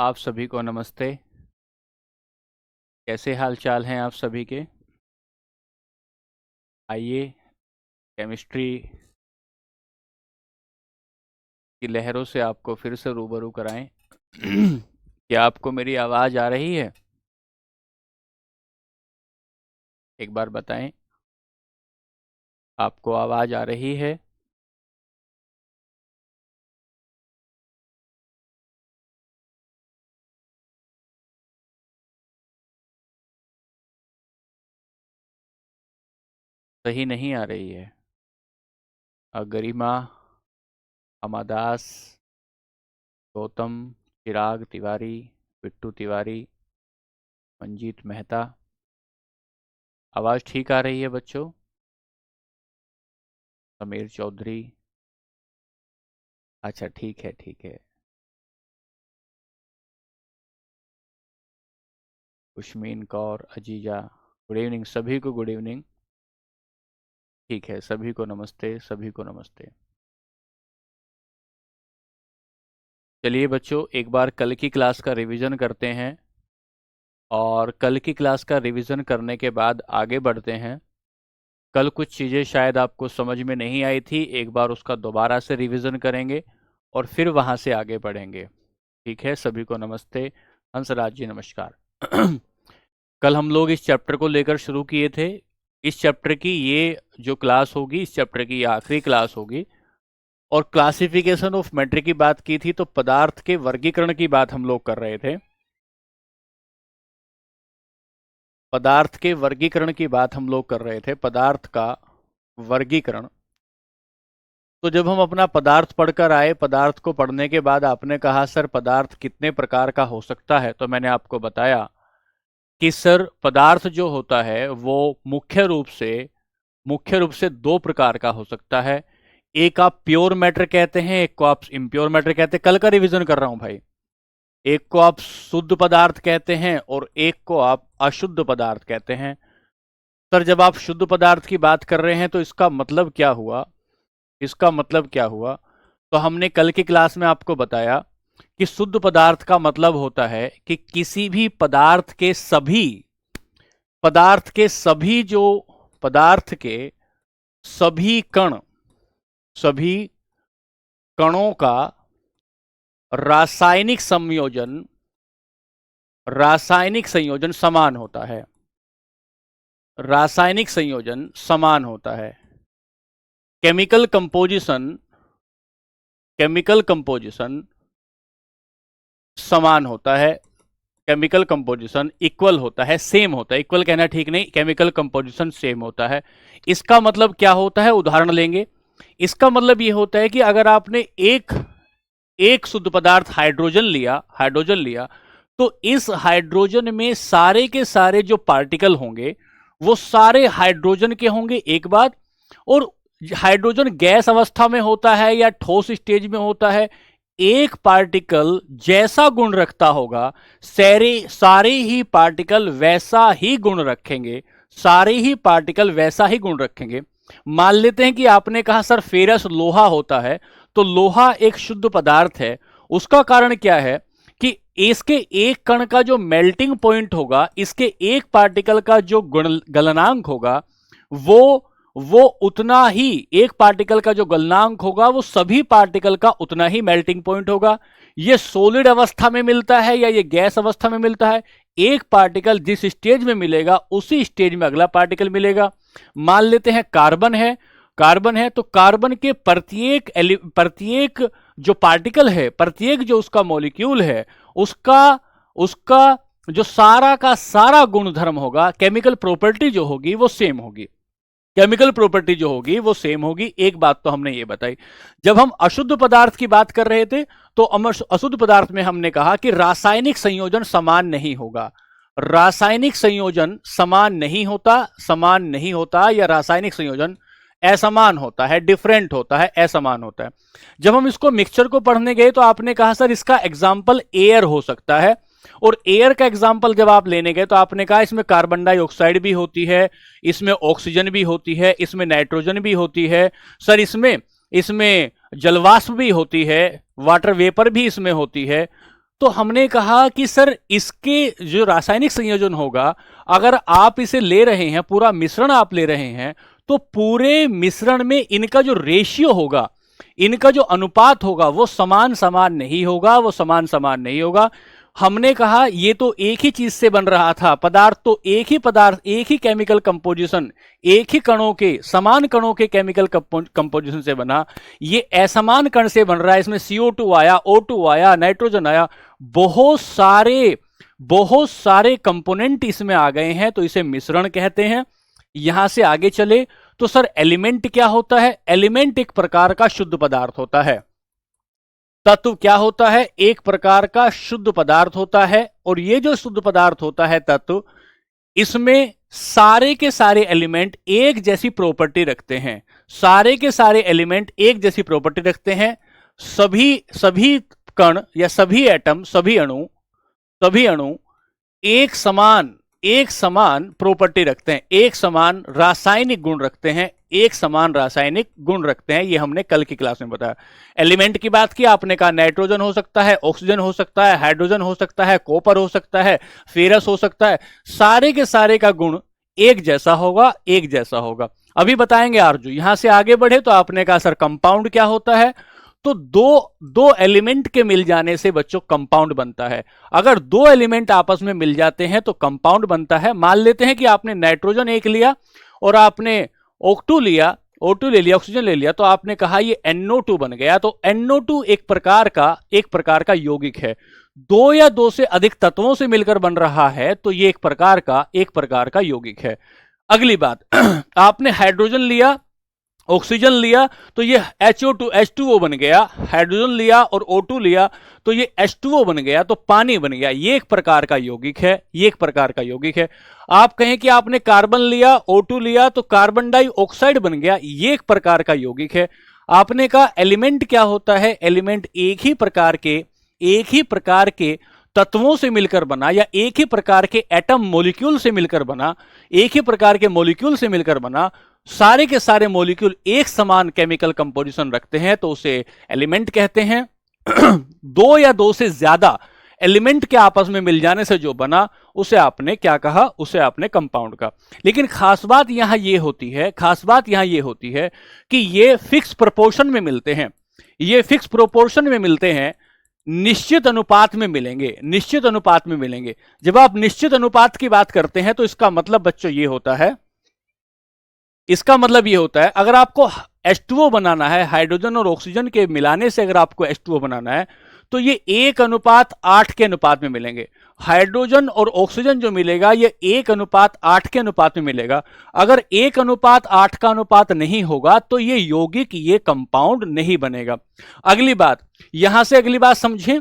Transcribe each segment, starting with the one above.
आप सभी को नमस्ते। कैसे हाल चाल हैं आप सभी के? आइए केमिस्ट्री की लहरों से आपको फिर से रूबरू कराएं। क्या आपको मेरी आवाज़ आ रही है? एक बार बताएं, आपको आवाज़ आ रही है? सही नहीं आ रही है। गरिमा, अमादास, गौतम, चिराग तिवारी, बिट्टू तिवारी, मंजीत मेहता, आवाज़ ठीक आ रही है बच्चों? समीर चौधरी, अच्छा ठीक है ठीक है। उश्मीन कौर, अजीजा, गुड इवनिंग सभी को, गुड इवनिंग। ठीक है, सभी को नमस्ते, सभी को नमस्ते। चलिए बच्चों, एक बार कल की क्लास का रिवीजन करते हैं और कल की क्लास का रिवीजन करने के बाद आगे बढ़ते हैं। कल कुछ चीज़ें शायद आपको समझ में नहीं आई थी, एक बार उसका दोबारा से रिवीजन करेंगे और फिर वहाँ से आगे बढ़ेंगे। ठीक है, सभी को नमस्ते। हंसराज जी नमस्कार। कल हम लोग इस चैप्टर को लेकर शुरू किए थे। इस चैप्टर की ये जो क्लास होगी, इस चैप्टर की ये आखिरी क्लास होगी। और क्लासिफिकेशन ऑफ मैटर की बात की थी, तो पदार्थ के वर्गीकरण की बात हम लोग कर रहे थे। पदार्थ के वर्गीकरण की बात हम लोग कर रहे थे, पदार्थ का वर्गीकरण। तो जब हम अपना पदार्थ पढ़कर आए, पदार्थ को पढ़ने के बाद आपने कहा सर पदार्थ कितने प्रकार का हो सकता है, तो मैंने आपको बताया कि सर पदार्थ जो होता है वो मुख्य रूप से दो प्रकार का हो सकता है। एक आप प्योर मैटर कहते हैं, एक को आप इम्प्योर मैटर कहते हैं। कल का रिवीजन कर रहा हूं भाई। एक को आप शुद्ध पदार्थ कहते हैं और एक को आप अशुद्ध पदार्थ कहते हैं। सर जब आप शुद्ध पदार्थ की बात कर रहे हैं तो इसका मतलब क्या हुआ? इसका मतलब क्या हुआ? तो हमने कल की क्लास में आपको बताया कि शुद्ध पदार्थ का मतलब होता है कि किसी भी पदार्थ के सभी सभी कणों का रासायनिक संयोजन समान होता है। रासायनिक संयोजन समान होता है। केमिकल कंपोजिशन समान होता है। केमिकल कंपोजिशन इक्वल होता है, सेम होता है। इक्वल कहना ठीक नहीं, केमिकल कंपोजिशन सेम होता है। इसका मतलब क्या होता है? उदाहरण लेंगे। इसका मतलब यह होता है कि अगर आपने एक शुद्ध पदार्थ हाइड्रोजन लिया, तो इस हाइड्रोजन में सारे के सारे जो पार्टिकल होंगे वो सारे हाइड्रोजन के होंगे, एक बात। और हाइड्रोजन गैस अवस्था में होता है या ठोस स्टेज में होता है, एक पार्टिकल जैसा गुण रखता होगा सारे ही पार्टिकल वैसा ही गुण रखेंगे। सारे ही पार्टिकल वैसा ही गुण रखेंगे। मान लेते हैं कि आपने कहा सर फेरस लोहा होता है, तो लोहा एक शुद्ध पदार्थ है। उसका कारण क्या है कि इसके एक कण का जो मेल्टिंग पॉइंट होगा, इसके एक पार्टिकल का जो गलनांक होगा, वो उतना ही, एक पार्टिकल का जो गलनांक होगा वो सभी पार्टिकल का उतना ही मेल्टिंग पॉइंट होगा। ये सॉलिड अवस्था में मिलता है या ये गैस अवस्था में मिलता है, एक पार्टिकल जिस स्टेज में मिलेगा उसी स्टेज में अगला पार्टिकल मिलेगा। मान लेते हैं कार्बन है, तो कार्बन के प्रत्येक जो पार्टिकल है, प्रत्येक जो उसका मॉलिक्यूल है, उसका जो सारा का सारा गुणधर्म होगा, केमिकल प्रॉपर्टी जो होगी वो सेम होगी। केमिकल प्रॉपर्टी जो होगी वो सेम होगी। एक बात तो हमने ये बताई। जब हम अशुद्ध पदार्थ की बात कर रहे थे, तो अशुद्ध पदार्थ में हमने कहा कि रासायनिक संयोजन समान नहीं होगा। रासायनिक संयोजन समान नहीं होता या रासायनिक संयोजन असमान होता है, डिफरेंट होता है, असमान होता है। जब हम इसको मिक्सचर को पढ़ने गए तो आपने कहा सर इसका एग्जाम्पल एयर हो सकता है। और एयर का एग्जाम्पल जब आप लेने गए तो आपने कहा इसमें कार्बन डाइऑक्साइड भी होती है, इसमें ऑक्सीजन भी होती है, इसमें नाइट्रोजन भी होती है, सर इसमें जलवाष्प भी होती है, वाटर वेपर भी इसमें होती है। तो हमने कहा कि सर इसके जो रासायनिक संयोजन होगा, अगर आप इसे ले रहे हैं, पूरा मिश्रण आप ले रहे हैं, तो पूरे मिश्रण में इनका जो रेशियो होगा, इनका जो अनुपात होगा, वो समान समान नहीं होगा, वो समान समान नहीं होगा। हमने कहा ये तो एक ही चीज से बन रहा था, पदार्थ तो एक ही पदार्थ, एक ही केमिकल कंपोजिशन, एक ही कणों के, समान कणों के केमिकल कंपोजिशन से बना। ये असमान कण से बन रहा है, इसमें CO2 आया, O2 आया, नाइट्रोजन आया, बहुत सारे कंपोनेंट इसमें आ गए हैं, तो इसे मिश्रण कहते हैं। यहां से आगे चले तो सर एलिमेंट क्या होता है? एलिमेंट एक प्रकार का शुद्ध पदार्थ होता है। तत्व क्या होता है? एक प्रकार का शुद्ध पदार्थ होता है। और ये जो शुद्ध पदार्थ होता है तत्व, इसमें सारे के सारे एलिमेंट एक जैसी प्रॉपर्टी रखते हैं। सारे के सारे एलिमेंट एक जैसी प्रॉपर्टी रखते हैं। सभी कण या सभी एटम, सभी अणु एक समान प्रॉपर्टी रखते हैं, एक समान रासायनिक गुण रखते हैं, एक समान रासायनिक गुण रखते हैं। ये हमने कल की क्लास में बताया। एलिमेंट की बात की, आपने कहा नाइट्रोजन हो सकता है, ऑक्सीजन हो सकता है, हाइड्रोजन हो सकता है, कॉपर हो सकता है, फेरस हो सकता है। सारे के सारे का गुण एक जैसा होगा, एक जैसा होगा। अभी बताएंगे आरजू। यहां से आगे बढ़े तो आपने कहा सर कंपाउंड क्या होता है? तो दो एलिमेंट के मिल जाने से बच्चों कंपाउंड बनता है। अगर दो एलिमेंट आपस में मिल जाते हैं तो कंपाउंड बनता है। मान लेते हैं कि आपने नाइट्रोजन एक लिया और आपने O2 लिया, O2 ले लिया, ऑक्सीजन ले लिया, तो आपने कहा ये NO2 बन गया। तो NO2 एक प्रकार का यौगिक है। दो या दो से अधिक तत्वों से मिलकर बन रहा है, तो ये एक प्रकार का यौगिक है। अगली बात, आपने हाइड्रोजन लिया, ऑक्सीजन लिया, तो ये H2O बन गया। हाइड्रोजन लिया और O2 लिया तो ये H2O बन गया, तो पानी बन गया। ये एक प्रकार का यौगिक है। आप कहें कि आपने कार्बन लिया, O2 लिया, तो कार्बन डाइऑक्साइड बन गया। ये एक प्रकार का यौगिक है। आपने कहा एलिमेंट क्या होता है? एलिमेंट एक ही प्रकार के तत्वों से मिलकर बना, या एक ही प्रकार के एटम मॉलिक्यूल से मिलकर बना, सारे के सारे मॉलिक्यूल एक समान केमिकल कंपोजिशन रखते हैं, तो उसे एलिमेंट कहते हैं। दो या दो से ज्यादा एलिमेंट के आपस में मिल जाने से जो बना, उसे आपने क्या कहा? उसे आपने कंपाउंड कहा। लेकिन खास बात यहां ये होती है कि ये फिक्स प्रोपोर्शन में मिलते हैं। निश्चित अनुपात में मिलेंगे। जब आप निश्चित अनुपात की बात करते हैं तो इसका मतलब बच्चों ये होता है, अगर आपको H2O बनाना है, हाइड्रोजन और ऑक्सीजन के मिलाने से अगर आपको H2O बनाना है, तो ये 1:8 के अनुपात में मिलेंगे। हाइड्रोजन और ऑक्सीजन जो मिलेगा, ये 1:8 के अनुपात में मिलेगा। अगर 1:8 का अनुपात नहीं होगा तो ये यौगिक, ये कंपाउंड नहीं बनेगा। अगली बात, यहां से अगली बात समझें।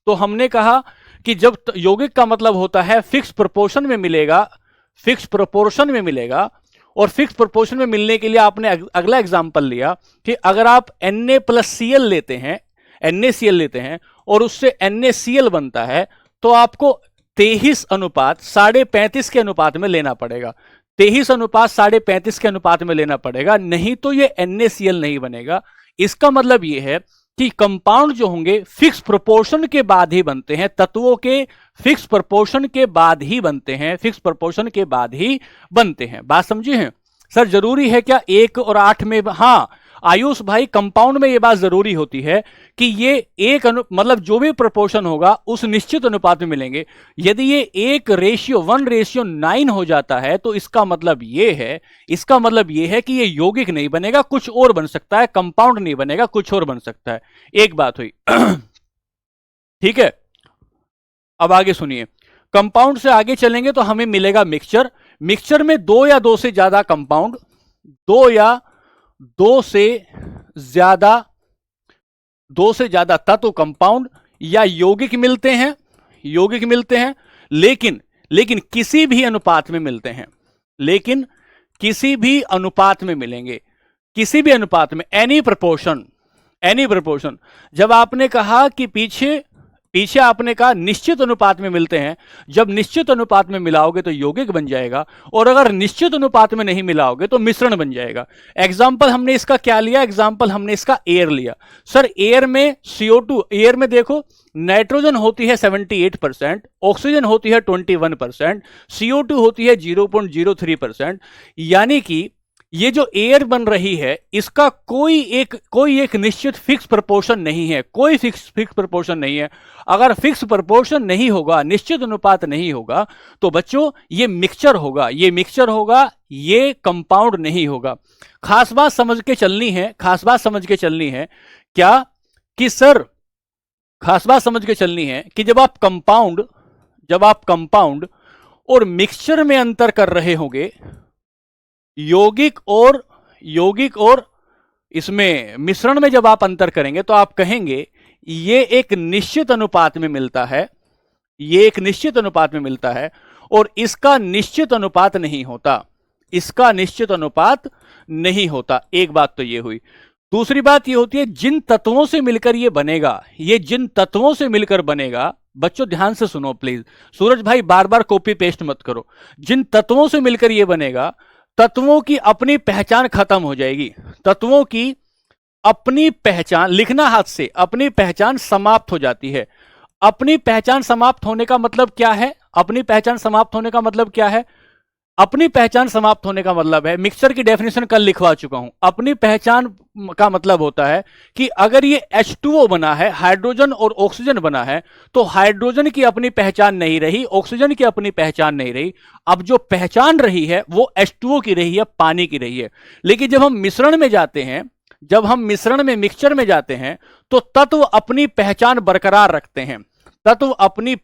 तो हमने कहा कि जब यौगिक का मतलब होता है फिक्स प्रोपोर्शन में मिलेगा, और फिक्स प्रोपोर्शन में मिलने के लिए आपने अगला एग्जांपल लिया कि अगर आप Na+Cl लेते हैं और उससे NaCl बनता है, तो आपको 33:35 के अनुपात में लेना पड़ेगा। 33:35 के अनुपात में लेना पड़ेगा, नहीं तो ये NaCl नहीं बनेगा। इसका मतलब ये है कि कंपाउंड जो होंगे फिक्स प्रोपोर्शन के बाद ही बनते हैं, तत्वों के फिक्स प्रोपोर्शन के बाद ही बनते हैं। बात समझे हैं? सर जरूरी है क्या 1 और 8 में? हाँ आयुष भाई, कंपाउंड में यह बात जरूरी होती है कि ये मतलब जो भी प्रोपोर्शन होगा उस निश्चित अनुपात में मिलेंगे। यदि ये 1:9 हो जाता है तो इसका मतलब ये है कि ये यौगिक नहीं बनेगा, कुछ और बन सकता है। कंपाउंड नहीं बनेगा, कुछ और बन सकता है। एक बात हुई। ठीक है, अब आगे सुनिए। कंपाउंड से आगे चलेंगे तो हमें मिलेगा मिक्सचर में दो या दो से ज्यादा कंपाउंड, दो से ज्यादा तत्व कंपाउंड या यौगिक मिलते हैं, लेकिन किसी भी अनुपात में मिलते हैं, मिलेंगे, किसी भी अनुपात में, एनी प्रोपोर्शन। जब आपने कहा कि पीछे पीछे आपने कहा निश्चित अनुपात में मिलते हैं, जब निश्चित अनुपात में मिलाओगे तो यौगिक बन जाएगा, और अगर निश्चित अनुपात में नहीं मिलाओगे तो मिश्रण बन जाएगा। एग्जाम्पल हमने इसका क्या लिया, एग्जाम्पल हमने इसका एयर लिया। सर एयर में CO2, एयर में देखो नाइट्रोजन होती है 78%, ऑक्सीजन होती है 21%, CO2 होती है 0.03%, यानी कि ये जो एयर बन रही है इसका कोई एक निश्चित फिक्स प्रोपोर्शन नहीं है, कोई फिक्स प्रोपोर्शन नहीं है। अगर फिक्स प्रोपोर्शन नहीं होगा, निश्चित अनुपात नहीं होगा, तो बच्चों ये मिक्सचर होगा, ये मिक्सचर होगा, ये कंपाउंड नहीं होगा। खास बात समझ के चलनी है, खास बात समझ के चलनी है क्या कि सर, खास बात समझ के चलनी है कि जब आप कंपाउंड और मिक्सचर में अंतर कर रहे होंगे, यौगिक और इसमें मिश्रण में जब आप अंतर करेंगे तो आप कहेंगे ये एक निश्चित अनुपात में मिलता है, ये एक निश्चित अनुपात में मिलता है, और इसका निश्चित अनुपात नहीं होता, इसका निश्चित अनुपात नहीं होता। एक बात तो ये हुई। दूसरी बात ये होती है जिन तत्वों से मिलकर ये बनेगा, ये जिन तत्वों से मिलकर बनेगा, बच्चों ध्यान से सुनो प्लीज, सूरज भाई बार बार कॉपी पेस्ट मत करो। जिन तत्वों से मिलकर ये बनेगा, तत्वों की अपनी पहचान खत्म हो जाएगी, तत्वों की अपनी पहचान, लिखना हाथ से, अपनी पहचान समाप्त हो जाती है। अपनी पहचान समाप्त होने का मतलब क्या है, अपनी पहचान समाप्त होने का मतलब क्या है, अपनी पहचान समाप्त होने का मतलब है, मिक्सचर की डेफिनेशन कल लिखवा चुका हूं। अपनी पहचान का मतलब होता है कि अगर ये H2O बना है, हाइड्रोजन और ऑक्सीजन बना है, तो हाइड्रोजन की अपनी पहचान नहीं रही, ऑक्सीजन की अपनी पहचान नहीं रही। अब जो पहचान रही है वो H2O की रही है, पानी की रही है। लेकिन जब हम मिश्रण में जाते हैं, जब हम मिश्रण में, मिक्सचर में जाते हैं, तो तत्व अपनी पहचान बरकरार रखते हैं, तत्व अपनी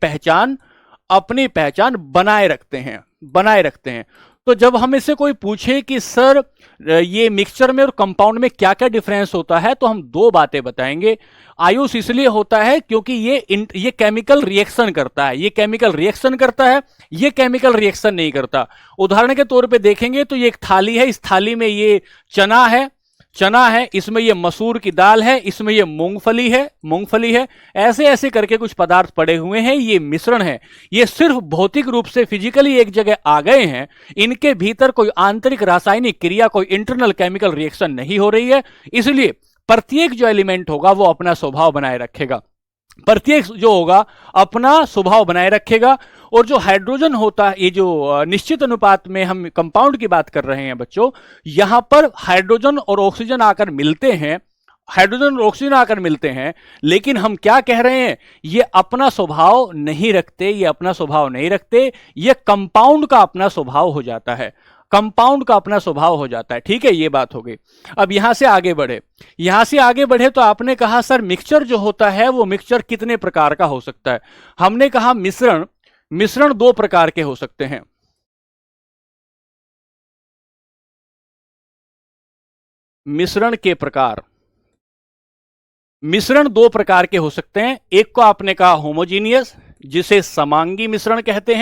पहचान बनाए रखते हैं। तो जब हम इससे कोई पूछे कि सर ये मिक्सचर में और कंपाउंड में क्या क्या डिफरेंस होता है, तो हम दो बातें बताएंगे। आयुष इसलिए होता है क्योंकि ये केमिकल रिएक्शन करता है, ये केमिकल रिएक्शन करता है, ये केमिकल रिएक्शन नहीं करता। उदाहरण के तौर पे देखेंगे तो ये एक थाली है, इस थाली में ये चना है, इसमें ये मसूर की दाल है, इसमें ये मूंगफली है, ऐसे ऐसे करके कुछ पदार्थ पड़े हुए हैं, ये मिश्रण है। ये सिर्फ भौतिक रूप से फिजिकली एक जगह आ गए हैं, इनके भीतर कोई आंतरिक रासायनिक क्रिया, कोई इंटरनल केमिकल रिएक्शन नहीं हो रही है। इसलिए प्रत्येक जो एलिमेंट होगा वो अपना स्वभाव बनाए रखेगा, प्रत्येक जो होगा अपना स्वभाव बनाए रखेगा। और जो हाइड्रोजन होता है, ये जो निश्चित अनुपात में हम कंपाउंड की बात कर रहे हैं बच्चों, यहां पर हाइड्रोजन और ऑक्सीजन आकर मिलते हैं, हाइड्रोजन और ऑक्सीजन आकर मिलते हैं, लेकिन हम क्या कह रहे हैं, ये अपना स्वभाव नहीं रखते, ये अपना स्वभाव नहीं रखते, ये कंपाउंड का अपना स्वभाव हो जाता है, कंपाउंड का अपना स्वभाव हो जाता है। ठीक है, ये बात हो गई। अब यहां से आगे बढ़े तो आपने कहा सर मिक्सचर जो होता है वो मिक्सचर कितने प्रकार का हो सकता है। हमने कहा मिश्रण दो प्रकार के हो सकते हैं। मिश्रण दो प्रकार के हो सकते हैं। एक को आपने कहा होमोजीनियस, जिसे समांगी मिश्रण कहते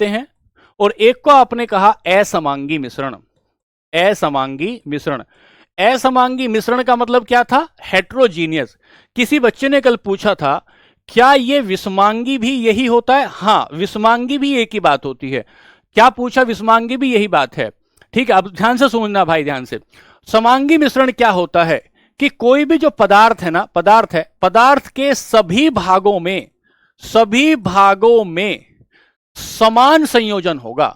हैं, और एक को आपने कहा असमांगी मिश्रण का मतलब क्या था, हेट्रोजीनियस। किसी बच्चे ने कल पूछा था क्या ये विषमांगी भी यही होता है। हाँ, विषमांगी भी एक ही बात होती है। क्या पूछा, विषमांगी भी यही बात है। ठीक है, अब ध्यान से सुनना भाई, ध्यान से। समांगी मिश्रण क्या होता है कि कोई भी जो पदार्थ है ना, पदार्थ के सभी भागों में समान संयोजन होगा,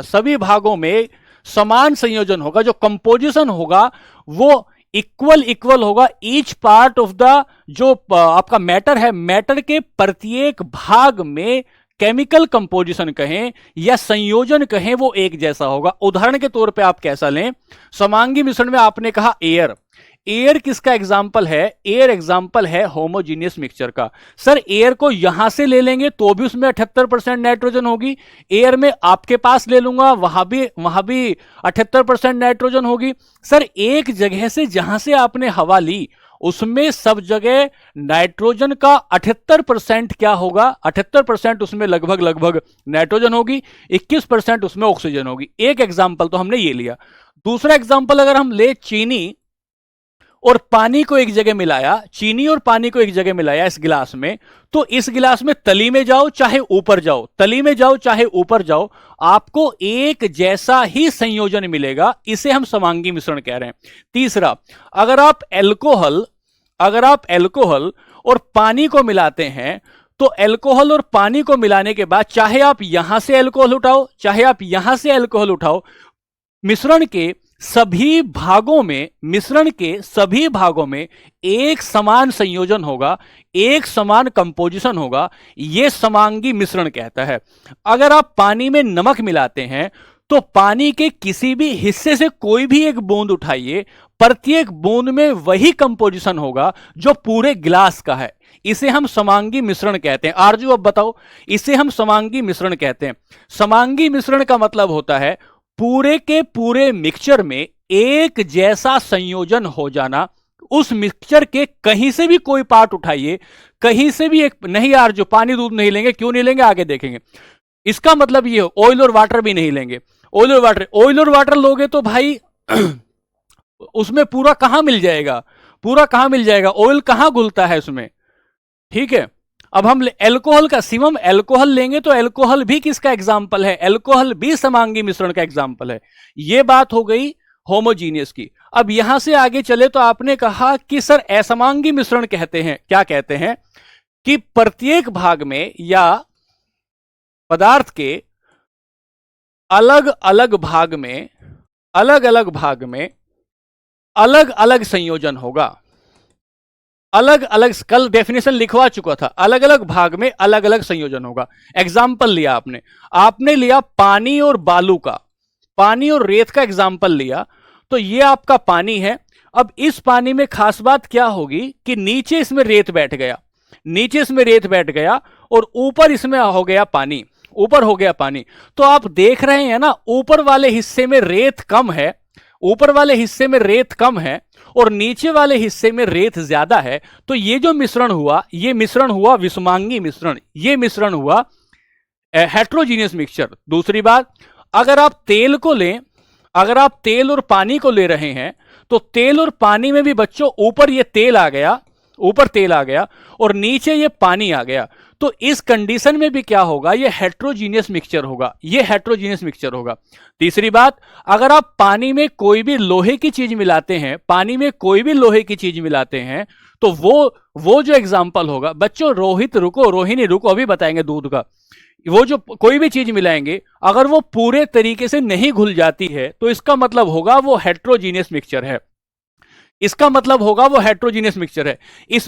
सभी भागों में समान संयोजन होगा। जो कंपोजिशन होगा वो इक्वल होगा। ईच पार्ट ऑफ द, जो आपका मैटर है, मैटर के प्रत्येक भाग में केमिकल कंपोजिशन कहें या संयोजन कहें, वो एक जैसा होगा। उदाहरण के तौर पे आप कैसा लें, समांगी मिश्रण में आपने कहा एयर किसका एग्जाम्पल है, एयर एग्जाम्पल है होमोजीनियस मिक्सचर का। सर एयर को यहां से ले लेंगे तो भी उसमें 78% नाइट्रोजन होगी, एयर में आपके पास ले लूंगा वहां भी 78% नाइट्रोजन होगी। सर एक जगह से जहां से आपने हवा ली उसमें सब जगह नाइट्रोजन का 78% क्या होगा, 78% उसमें लगभग नाइट्रोजन होगी, 21% उसमें ऑक्सीजन होगी। एक एग्जाम्पल तो हमने ये लिया। दूसरा एग्जाम्पल अगर हम ले चीनी और पानी को एक जगह मिलाया, चीनी और पानी को एक जगह मिलाया इस गिलास में, तो इस गिलास में तली में जाओ चाहे ऊपर जाओ, तली में जाओ चाहे ऊपर जाओ, आपको एक जैसा ही संयोजन मिलेगा। इसे हम समांगी मिश्रण कह रहे हैं। तीसरा, अगर आप एल्कोहल और पानी को मिलाते हैं, तो एल्कोहल और पानी को मिलाने के बाद चाहे आप यहां से एल्कोहल उठाओ चाहे आप यहां से एल्कोहल उठाओ, मिश्रण के सभी भागों में एक समान संयोजन होगा, एक समान कंपोजिशन होगा। यह समांगी मिश्रण कहता है। अगर आप पानी में नमक मिलाते हैं, तो पानी के किसी भी हिस्से से कोई भी एक बूंद उठाइए, प्रत्येक बूंद में वही कंपोजिशन होगा जो पूरे गिलास का है। इसे हम समांगी मिश्रण कहते हैं। आरजू अब बताओ, इसे हम समांगी मिश्रण कहते हैं। समांगी मिश्रण का मतलब होता है पूरे के पूरे मिक्सचर में एक जैसा संयोजन हो जाना। उस मिक्सचर के कहीं से भी कोई पार्ट उठाइए, कहीं से भी एक, नहीं यार जो पानी दूध नहीं लेंगे, क्यों नहीं लेंगे आगे देखेंगे। इसका मतलब ये ऑयल और वाटर भी नहीं लेंगे। ऑयल और वाटर लोगे तो भाई उसमें पूरा कहां मिल जाएगा, ऑयल कहां घुलता है उसमें, ठीक है। अब हम एल्कोहल का, सिवम एल्कोहल लेंगे तो एल्कोहल भी किसका एग्जाम्पल है, एल्कोहल भी समांगी मिश्रण का एग्जाम्पल है। यह बात हो गई होमोजीनियस की। अब यहां से आगे चले तो आपने कहा कि सर असमांगी मिश्रण कहते हैं, क्या कहते हैं कि प्रत्येक भाग में या पदार्थ के अलग अलग भाग में अलग अलग संयोजन होगा। अलग अलग, कल डेफिनेशन लिखवा चुका था, अलग अलग भाग में अलग अलग संयोजन होगा। एग्जाम्पल लिया आपने लिया पानी और बालू का, पानी और रेत का एग्जाम्पल लिया। तो ये आपका पानी है। अब इस पानी में खास बात क्या होगी कि नीचे इसमें रेत बैठ गया और ऊपर इसमें हो गया पानी, तो आप देख रहे हैं ना, ऊपर वाले हिस्से में रेत कम है और नीचे वाले हिस्से में रेत ज्यादा है। तो ये जो मिश्रण हुआ विषमांगी मिश्रण, ये मिश्रण हुआ हेट्रोजीनियस मिक्सचर। दूसरी बात, अगर आप तेल और पानी को ले रहे हैं, तो तेल और पानी में भी बच्चों ऊपर ये तेल आ गया और नीचे ये पानी आ गया। तो इस कंडीशन में भी क्या होगा, ये हेट्रोजीनियस मिक्सचर होगा। तीसरी बात, अगर आप पानी में कोई भी लोहे की चीज मिलाते हैं, तो वो जो एग्जाम्पल होगा, बच्चों रोहिणी रुको, अभी बताएंगे दूध का। वो जो कोई भी चीज मिलाएंगे, अगर वो पूरे तरीके से नहीं घुल जाती है, तो इसका मतलब होगा वो हेट्रोजीनियस मिक्सचर है। इस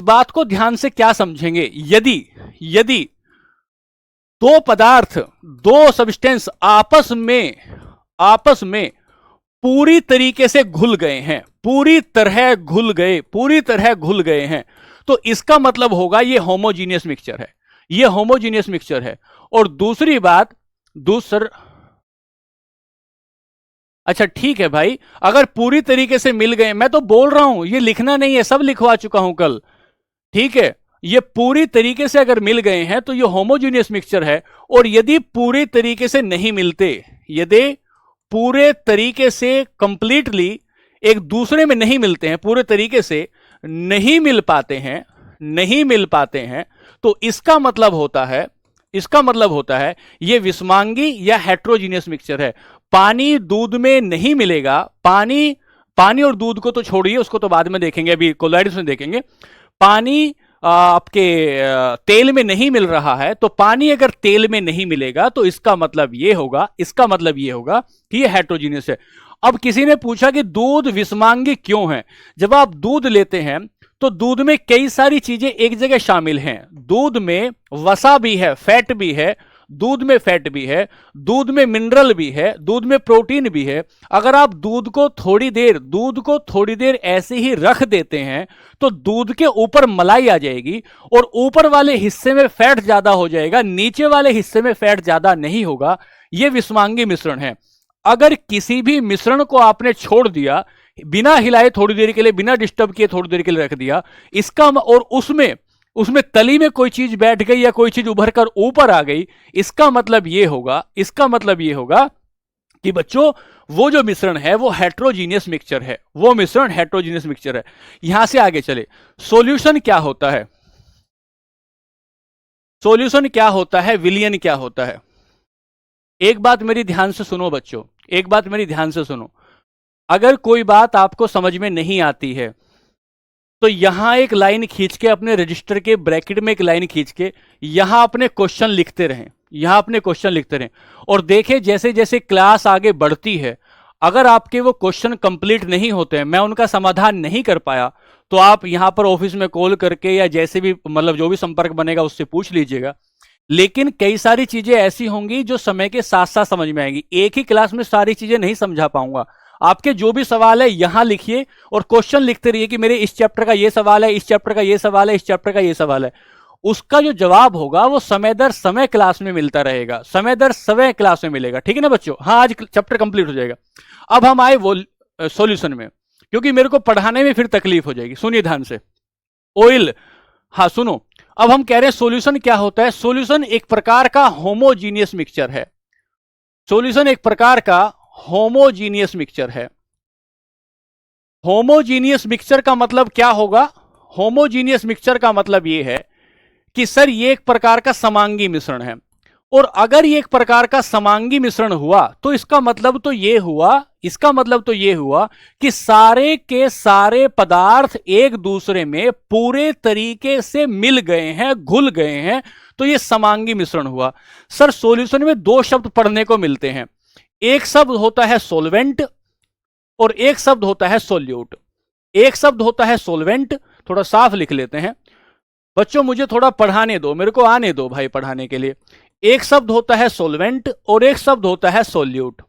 बात को ध्यान से क्या समझेंगे, यदि दो पदार्थ, दो सब्सटेंस आपस में पूरी तरीके से घुल गए हैं, पूरी तरह घुल गए हैं, तो इसका मतलब होगा ये होमोजीनियस मिक्सचर है। और दूसरी बात, अच्छा ठीक है भाई, अगर पूरी तरीके से मिल गए, मैं तो बोल रहा हूं, ये लिखना नहीं है, सब लिखवा चुका हूं कल, ठीक है। ये पूरी तरीके से अगर मिल गए हैं तो ये होमोजीनियस मिक्सचर है। और यदि पूरी तरीके से नहीं मिलते, यदि पूरे तरीके से कंप्लीटली एक दूसरे में नहीं मिलते हैं, पूरे तरीके से नहीं मिल पाते हैं, तो इसका मतलब होता है ये विषमांगी या हेट्रोजीनियस मिक्सचर है। पानी दूध में नहीं मिलेगा, पानी और दूध को तो छोड़िए, उसको तो बाद में देखेंगे, अभी कोलॉइड्स में देखेंगे। पानी आपके तेल में नहीं मिल रहा है, तो पानी अगर तेल में नहीं मिलेगा तो इसका मतलब ये होगा कि ये हेट्रोजीनियस है। अब किसी ने पूछा कि दूध विषमांगी क्यों है। जब आप दूध लेते हैं तो दूध में कई सारी चीजें एक जगह शामिल हैं। दूध में वसा भी है, फैट भी है, दूध में मिनरल भी है, दूध में प्रोटीन भी है। अगर आप दूध को थोड़ी देर ऐसे ही रख देते हैं, तो दूध के ऊपर मलाई आ जाएगी और ऊपर वाले हिस्से में फैट ज्यादा हो जाएगा, नीचे वाले हिस्से में फैट ज्यादा नहीं होगा। यह विषमांगी मिश्रण है। अगर किसी भी मिश्रण को आपने छोड़ दिया, बिना हिलाए थोड़ी देर के लिए, बिना डिस्टर्ब किए थोड़ी देर के लिए रख दिया, और उसमें तली में कोई चीज बैठ गई या कोई चीज उभर कर ऊपर आ गई, इसका मतलब यह होगा कि बच्चों वो जो मिश्रण है वो हेट्रोजीनियस मिक्सचर है, वो मिश्रण हेट्रोजीनियस मिक्सचर है। यहां से आगे चले, सॉल्यूशन क्या होता है, सॉल्यूशन क्या होता है, विलियन क्या होता है। एक बात मेरी ध्यान से सुनो बच्चों, एक बात मेरी ध्यान से सुनो, अगर कोई बात आपको समझ में नहीं आती है तो यहां एक लाइन खींच के, अपने रजिस्टर के ब्रैकेट में एक लाइन खींच के यहां अपने क्वेश्चन लिखते रहें, यहां अपने क्वेश्चन लिखते रहें और देखें जैसे जैसे क्लास आगे बढ़ती है, अगर आपके वो क्वेश्चन कंप्लीट नहीं होते हैं, मैं उनका समाधान नहीं कर पाया, तो आप यहां पर ऑफिस में कॉल करके या जैसे भी मतलब जो भी संपर्क बनेगा उससे पूछ लीजिएगा। लेकिन कई सारी चीजें ऐसी होंगी जो समय के साथ साथ समझ में आएंगी, एक ही क्लास में सारी चीजें नहीं समझा पाऊंगा। आपके जो भी सवाल है यहां लिखिए और क्वेश्चन लिखते रहिए कि मेरे इस चैप्टर का ये सवाल है, इस चैप्टर का ये सवाल है, इस चैप्टर का ये सवाल है। उसका जो जवाब होगा वो समय दर समय क्लास में मिलता रहेगा, समय दर समय क्लास में मिलेगा, ठीक है ना बच्चों। हाँ, आज चैप्टर कंप्लीट हो जाएगा। अब हम आए वो सॉल्यूशन में, क्योंकि मेरे को पढ़ाने में फिर तकलीफ हो जाएगी। सुनिए ध्यान से, ऑयल, हाँ सुनो, अब हम कह रहे हैं सॉल्यूशन क्या होता है। सॉल्यूशन एक प्रकार का होमोजीनियस मिक्सचर है, सॉल्यूशन एक प्रकार का होमोजीनियस मिक्सचर है। होमोजीनियस मिक्सचर का मतलब क्या होगा, होमोजीनियस मिक्सचर का मतलब यह है कि सर ये एक प्रकार का समांगी मिश्रण है, और अगर ये एक प्रकार का समांगी मिश्रण हुआ तो इसका मतलब तो ये हुआ, इसका मतलब तो ये हुआ कि सारे के सारे पदार्थ एक दूसरे में पूरे तरीके से मिल गए हैं, घुल गए हैं, तो ये समांगी मिश्रण हुआ। सर सॉल्यूशन में दो शब्द पढ़ने को मिलते हैं, एक शब्द होता है सॉल्वेंट और एक शब्द होता है सोल्यूट। एक शब्द होता है सॉल्वेंट, थोड़ा साफ लिख लेते हैं बच्चों, मुझे थोड़ा पढ़ाने दो, मेरे को आने दो भाई पढ़ाने के लिए। एक शब्द होता है सॉल्वेंट और एक शब्द होता है सोल्यूट।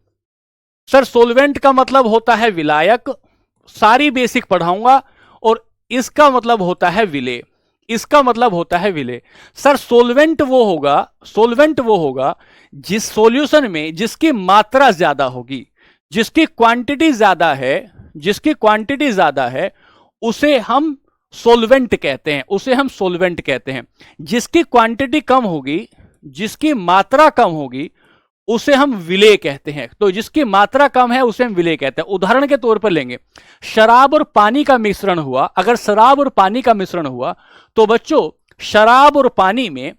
सर सॉल्वेंट का मतलब होता है विलायक, सारी बेसिक पढ़ाऊंगा, और इसका मतलब होता है विलेय, इसका मतलब होता है विलेय। सर सॉल्वेंट वो होगा, सॉल्वेंट वो होगा जिस सॉल्यूशन में जिसकी मात्रा ज्यादा होगी, जिसकी क्वांटिटी ज्यादा है, जिसकी क्वांटिटी ज्यादा है उसे हम सॉल्वेंट कहते हैं, उसे हम सॉल्वेंट कहते हैं। जिसकी क्वांटिटी कम होगी, जिसकी मात्रा कम होगी उसे हम विलेय कहते हैं। तो जिसकी मात्रा कम है उसे हम विलेय कहते हैं। उदाहरण के तौर पर लेंगे, शराब और पानी का मिश्रण हुआ, अगर शराब और पानी का मिश्रण हुआ तो बच्चों शराब और पानी में,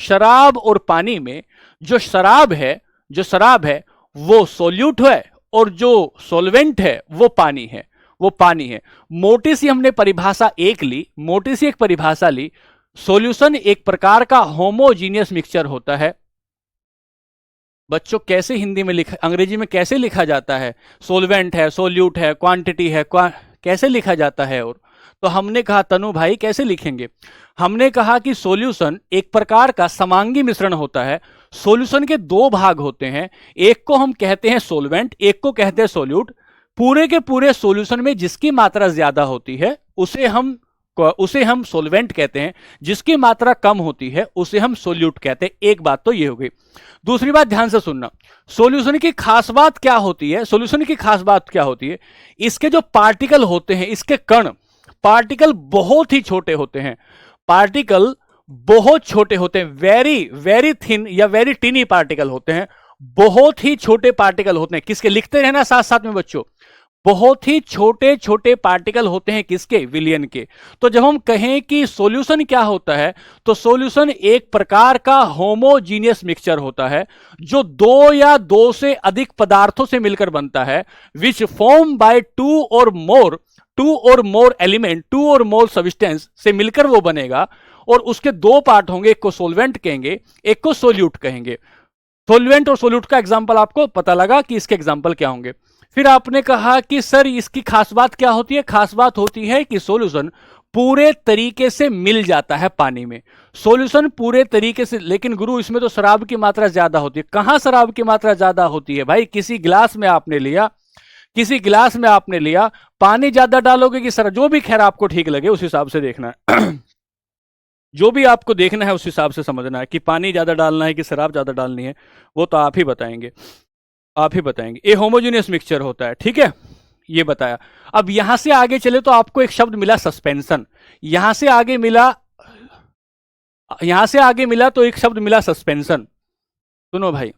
शराब और पानी में जो शराब है, जो शराब है वो सोल्यूट है और जो सॉल्वेंट है वो पानी है, वो पानी है। मोटी सी हमने परिभाषा एक ली, मोटी सी एक परिभाषा ली, सॉल्यूशन एक प्रकार का होमोजीनियस मिक्सचर होता है। बच्चों कैसे हिंदी में लिखा, अंग्रेजी में कैसे लिखा जाता है, सॉल्वेंट है, सोल्यूट है, क्वांटिटी है, कैसे लिखा जाता है। और तो हमने कहा तनु भाई कैसे लिखेंगे, हमने कहा कि सॉल्यूशन एक प्रकार का समांगी मिश्रण होता है। सॉल्यूशन के दो भाग होते हैं, एक को हम कहते हैं सॉल्वेंट, एक को कहते हैं सोल्यूट। पूरे के पूरे सॉल्यूशन में जिसकी मात्रा ज्यादा होती है उसे हम सॉल्वेंट कहते हैं, जिसकी मात्रा कम होती है उसे हम सोल्यूट कहते हैं। एक बात तो ये हो गई। दूसरी बात ध्यान से सुनना, सॉल्यूशन की खास बात क्या होती है, सॉल्यूशन की खास बात क्या होती है, इसके जो पार्टिकल होते हैं, इसके कण, पार्टिकल बहुत ही छोटे होते हैं, पार्टिकल बहुत छोटे होते हैं, वेरी वेरी थिन या वेरी टिनी पार्टिकल होते हैं, बहुत ही छोटे पार्टिकल होते हैं। किसके, लिखते रहना साथ साथ में बच्चों, बहुत ही छोटे छोटे पार्टिकल होते हैं, किसके, विलियन के। तो जब हम कहें कि सॉल्यूशन क्या होता है, तो सॉल्यूशन एक प्रकार का होमोजीनियस मिक्सचर होता है जो दो या दो से अधिक पदार्थों से मिलकर बनता है, विच form by two or more element, to or more substance से मिलकर वो बनेगा। और उसके दो पार्ट होंगे, एक को सॉल्वेंट कहेंगे, एक को सोल्यूट कहेंगे। सॉल्वेंट और सोल्यूट का एग्जांपल आपको पता लगा कि इसके एग्जांपल क्या होंगे। फिर आपने कहा कि सर इसकी खास बात क्या होती है, खास बात होती है कि सॉल्यूशन पूरे तरीके से मिल जाता है पानी में, सॉल्यूशन पूरे तरीके से। लेकिन गुरु इसमें तो शराब की मात्रा ज्यादा होती है। कहां शराब की मात्रा ज्यादा होती है भाई, किसी गिलास में आपने लिया, किसी गिलास में आपने लिया, पानी ज्यादा डालोगे कि सर, जो भी खैर आपको ठीक लगे उस हिसाब से देखना है जो भी आपको देखना है उस हिसाब से समझना है कि पानी ज्यादा डालना है कि शराब ज्यादा डालनी है, वो तो आप ही बताएंगे, आप ही बताएंगे। ये होमोजेनियस मिक्सचर होता है, ठीक है, ये बताया। अब यहां से आगे चले तो आपको एक शब्द मिला सस्पेंशन, यहां से आगे मिला, यहां से आगे मिला तो एक शब्द मिला सस्पेंशन। सुनो भाई,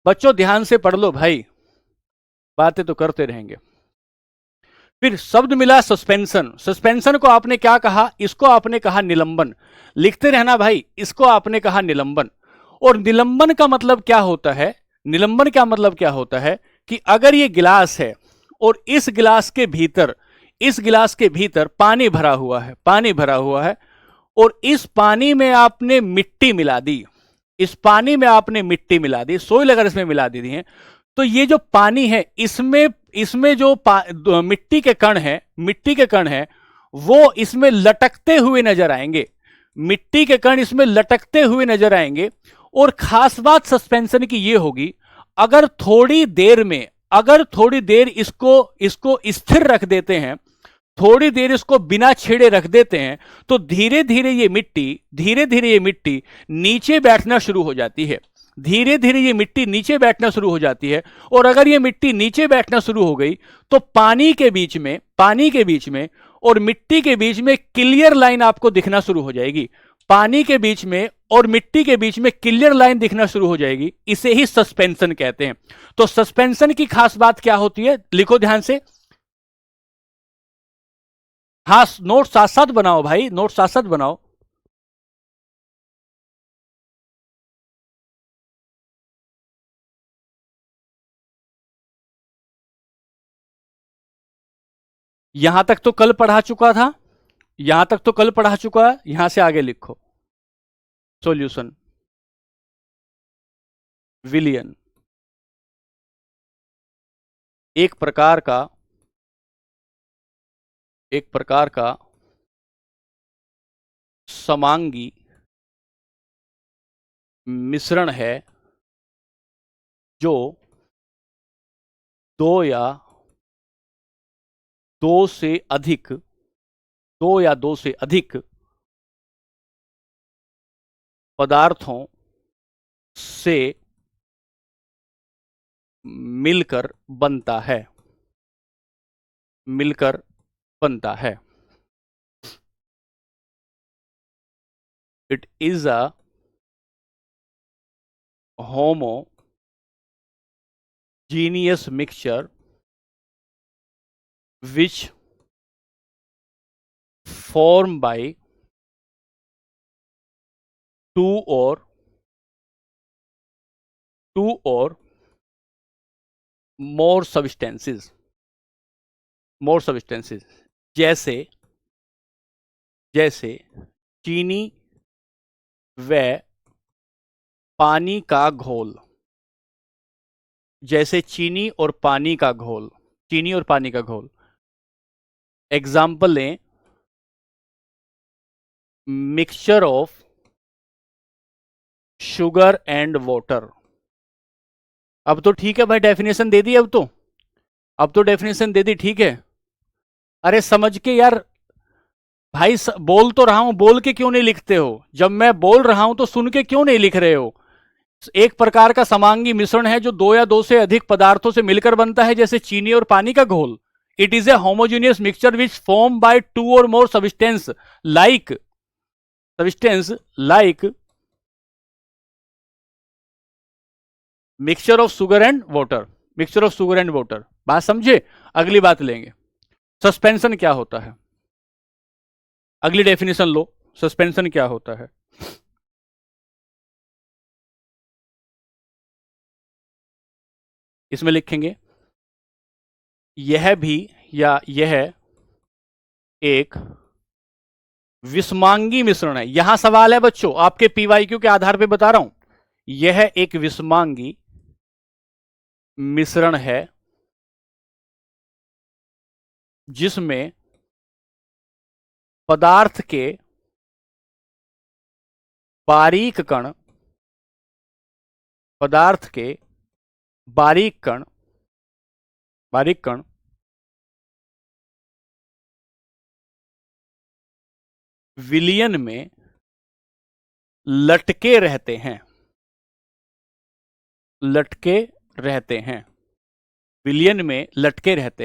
बच्चों ध्यान से पढ़ लो भाई, बातें तो करते रहेंगे। फिर शब्द मिला सस्पेंशन। सस्पेंशन को आपने क्या कहा? इसको आपने कहा निलंबन। लिखते रहना भाई, इसको आपने कहा निलंबन। और निलंबन का मतलब क्या होता है? निलंबन का मतलब क्या होता है कि अगर ये गिलास है और इस गिलास के भीतर पानी भरा हुआ है, पानी भरा हुआ है, और इस पानी में आपने मिट्टी मिला दी, इस पानी में आपने मिट्टी मिला दी, सोइल अगर इसमें मिला दी है, तो ये जो पानी है इसमें इसमें जो मिट्टी के कण है वो इसमें लटकते हुए नजर आएंगे, मिट्टी के कण इसमें लटकते हुए नजर आएंगे। और खास बात सस्पेंशन की ये होगी, अगर थोड़ी देर इसको इसको स्थिर रख देते हैं, थोड़ी देर इसको बिना छेड़े रख देते हैं, तो धीरे धीरे ये मिट्टी नीचे बैठना शुरू हो जाती है, धीरे धीरे ये मिट्टी नीचे बैठना शुरू हो जाती है। और अगर ये मिट्टी नीचे बैठना शुरू हो गई तो पानी के बीच में और मिट्टी के बीच में क्लियर लाइन आपको दिखना शुरू हो जाएगी, पानी के बीच में और मिट्टी के बीच में क्लियर लाइन दिखना शुरू हो जाएगी। इसे ही सस्पेंशन कहते हैं। तो सस्पेंशन की खास बात क्या होती है, लिखो ध्यान से। हाँ, नोट साथ साथ बनाओ भाई, नोट साथ साथ बनाओ। यहां तक तो कल पढ़ा चुका था, यहां तक तो कल पढ़ा चुका है, यहां से आगे लिखो। सॉल्यूशन। विलियन एक प्रकार का समांगी मिश्रण है जो दो या दो से अधिक पदार्थों से मिलकर बनता है, मिलकर बनता है। It is a homogeneous mixture which formed by two or more substances, जैसे चीनी व पानी का घोल, जैसे चीनी और पानी का घोल, एग्जाम्पल लें, mixture of sugar and water. अब तो ठीक है भाई, डेफिनेशन दे दी, अब तो डेफिनेशन दे दी, ठीक है। अरे समझ के यार भाई, बोल तो रहा हूं, बोल के क्यों नहीं लिखते हो? जब मैं बोल रहा हूं तो सुन के क्यों नहीं लिख रहे हो? एक प्रकार का समांगी मिश्रण है जो दो या दो से अधिक पदार्थों से मिलकर बनता है, जैसे चीनी और पानी का घोल। It is a homogeneous mixture which form by two or more substance like mixture of sugar and water. बात समझे? अगली बात लेंगे, सस्पेंशन क्या होता है। अगली डेफिनेशन लो, सस्पेंशन क्या होता है। इसमें लिखेंगे यह एक विषमांगी मिश्रण है। यहां सवाल है बच्चों, आपके पीवाईक्यू के आधार पर बता रहा हूं, यह एक विषमांगी मिश्रण है जिसमें पदार्थ के बारीक कण विलयन में लटके रहते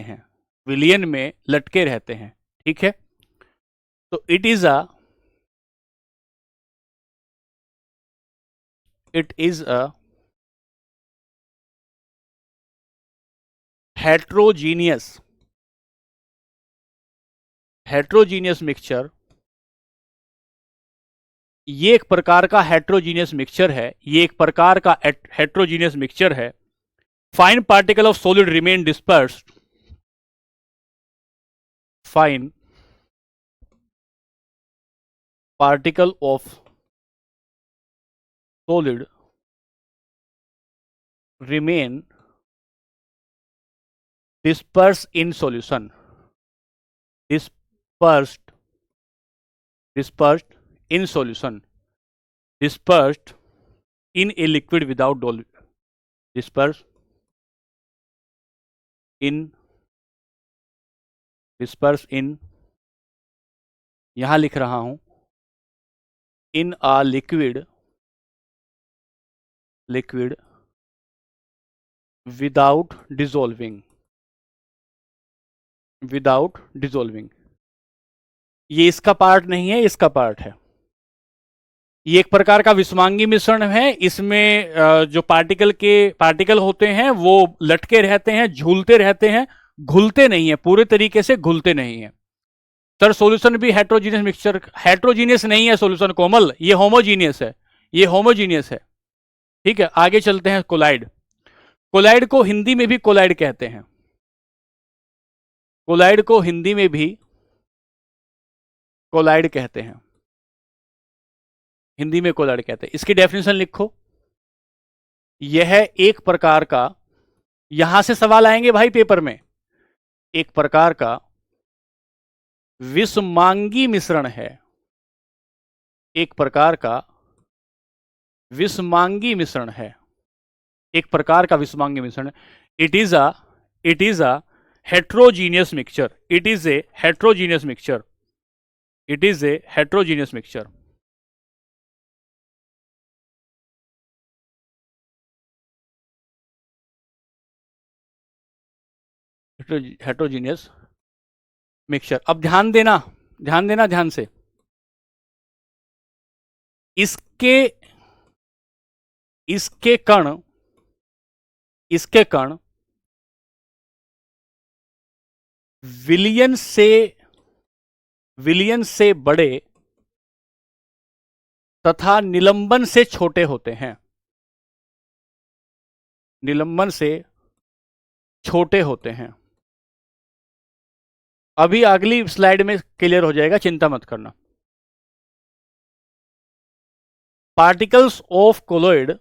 हैं, विलयन में लटके रहते हैं, ठीक है। तो it is a heterogeneous mixture, ये एक प्रकार का हेट्रोजीनियस मिक्सचर है, ये एक प्रकार का हेट्रोजीनियस मिक्सचर है। Fine particle of solid remain dispersed, fine particle of solid remain disperse in solution, dispersed in solution, dispersed in a liquid without dispersed in यहां लिख रहा हूं in a liquid without dissolving, ये इसका part नहीं है, इसका पार्ट है। ये एक प्रकार का विषमांगी मिश्रण है। इसमें जो पार्टिकल होते हैं वो लटके रहते हैं, झूलते रहते हैं, घुलते नहीं है, पूरे तरीके से घुलते नहीं है। सर सॉल्यूशन भी हेट्रोजीनियस मिक्सचर, हेट्रोजीनियस नहीं है सॉल्यूशन कोमल, ये होमोजीनियस है, ये होमोजीनियस है। ठीक है, आगे चलते हैं। कोलाइड को हिंदी में भी कोलाइड कहते हैं, कोलाइड को हिंदी में भी कोलाइड कहते हैं, हिंदी में कोलाइड कहते हैं। इसकी डेफिनेशन लिखो। यह एक प्रकार का, यहां से सवाल आएंगे भाई पेपर में, एक प्रकार का विषमांगी मिश्रण है, एक प्रकार का विषमांगी मिश्रण है, एक प्रकार का विषमांगी मिश्रण। It is a heterogeneous mixture, it is a heterogeneous mixture, it is a heterogeneous mixture। heterogeneous mixture। अब ध्यान देना ध्यान से, इसके कण विलियन से बड़े तथा निलंबन से छोटे होते हैं, निलंबन से छोटे होते हैं। अभी अगली स्लाइड में क्लियर हो जाएगा, चिंता मत करना। Particles of colloid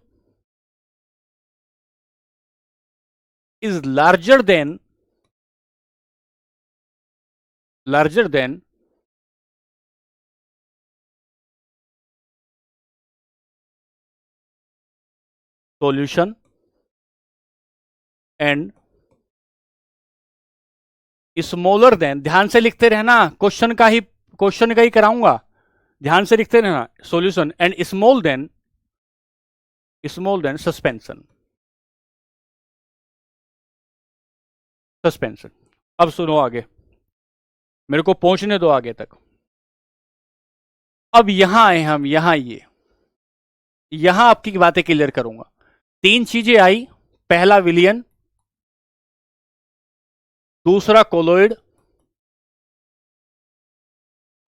is larger than solution and smaller than, ध्यान से लिखते रहना, क्वेश्चन का ही कराऊंगा, ध्यान से लिखते रहना। Solution and small then suspension. अब सुनो आगे, मेरे को पहुंचने दो आगे तक। अब यहां आए हम, यहां आपकी बातें क्लियर करूंगा। 3 चीजें आई, पहला विलियन, दूसरा कोलोइड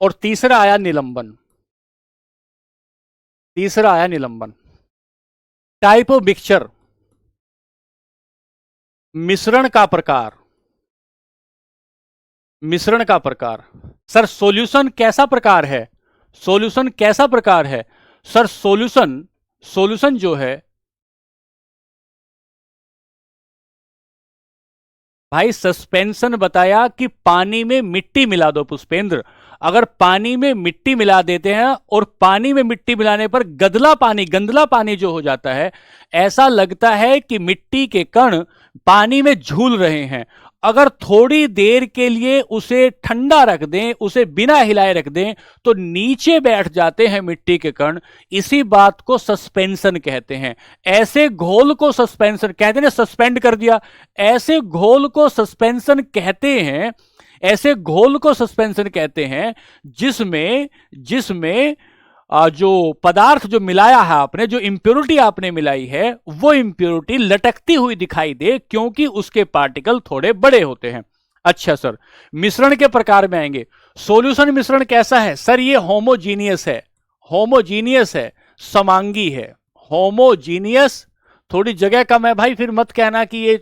और तीसरा आया निलंबन। टाइप ऑफ मिक्सचर, मिश्रण का प्रकार। सर सॉल्यूशन कैसा प्रकार है? सर सॉल्यूशन जो है भाई, सस्पेंशन बताया कि पानी में मिट्टी मिला दो पुष्पेंद्र। अगर पानी में मिट्टी मिला देते हैं और पानी में मिट्टी मिलाने पर गंदला पानी जो हो जाता है, ऐसा लगता है कि मिट्टी के कण पानी में झूल रहे हैं। अगर थोड़ी देर के लिए उसे ठंडा रख दें, उसे बिना हिलाए रख दें, तो नीचे बैठ जाते हैं मिट्टी के कण। इसी बात को सस्पेंशन कहते हैं। ऐसे घोल को सस्पेंशन कहते हैं, सस्पेंड कर दिया, ऐसे घोल को सस्पेंशन कहते हैं, जिसमें जो पदार्थ जो मिलाया है आपने, जो इंप्योरिटी आपने मिलाई है, वो इंप्योरिटी लटकती हुई दिखाई दे, क्योंकि उसके पार्टिकल थोड़े बड़े होते हैं। अच्छा सर, मिश्रण के प्रकार में आएंगे। सॉल्यूशन मिश्रण कैसा है सर? ये होमोजीनियस है, होमोजीनियस है, समांगी है। होमोजीनियस, थोड़ी जगह कम है भाई, फिर मत कहना कि ये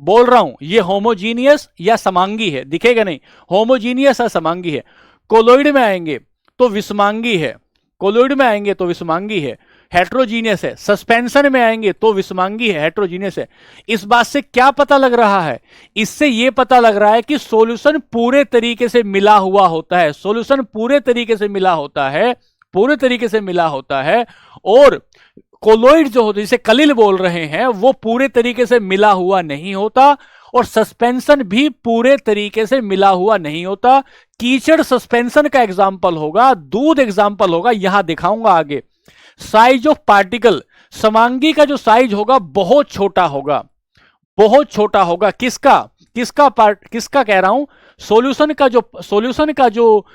बोल रहा हूं, ये होमोजीनियस या समांगी है, दिखेगा नहीं, होमोजीनियस या समांगी है। कोलोइड में आएंगे तो विषमांगी है, कोलोइड में आएंगे तो विषमांगी है। हेट्रोजीनियस है। सस्पेंशन में आएंगे तो विषमांगी है, हेट्रोजीनियस है। इस बात से क्या पता लग रहा है? इससे यह पता लग रहा है कि सॉल्यूशन पूरे तरीके से मिला हुआ होता है, सॉल्यूशन पूरे तरीके से मिला होता है, पूरे तरीके से मिला होता है। और कोलोइड जो होता है, जिसे कलिल बोल रहे हैं, वो पूरे तरीके से मिला हुआ नहीं होता, और सस्पेंशन भी पूरे तरीके से मिला हुआ नहीं होता। कीचड़ सस्पेंशन का एग्जाम्पल होगा, दूध एग्जाम्पल होगा, यहां दिखाऊंगा आगे। साइज ऑफ पार्टिकल, समांगी का जो साइज होगा बहुत छोटा होगा, बहुत छोटा होगा। किसका किसका कह रहा हूं? सॉल्यूशन का जो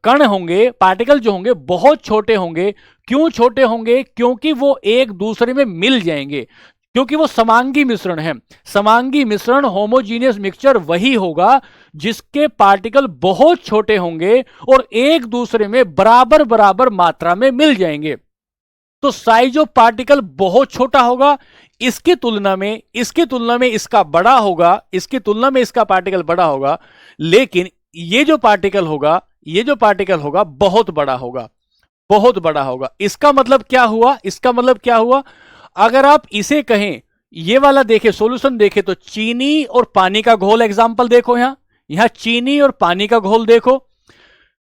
कण होंगे, पार्टिकल जो होंगे, बहुत छोटे होंगे। क्यों छोटे होंगे? क्योंकि वो एक दूसरे में मिल जाएंगे, क्योंकि वो समांगी मिश्रण है। समांगी मिश्रण, होमोजीनियस मिक्सचर वही होगा जिसके पार्टिकल बहुत छोटे होंगे और एक दूसरे में बराबर बराबर मात्रा में मिल जाएंगे। तो साइज ऑफ पार्टिकल बहुत छोटा होगा, इसकी तुलना में इसका बड़ा होगा, इसकी तुलना में इसका पार्टिकल बड़ा होगा। लेकिन ये जो पार्टिकल होगा बहुत बड़ा होगा, बहुत बड़ा होगा। इसका मतलब क्या हुआ? अगर आप इसे कहें, ये वाला देखें, सॉल्यूशन देखें, तो चीनी और पानी का घोल एग्जांपल देखो, यहां चीनी और पानी का घोल देखो।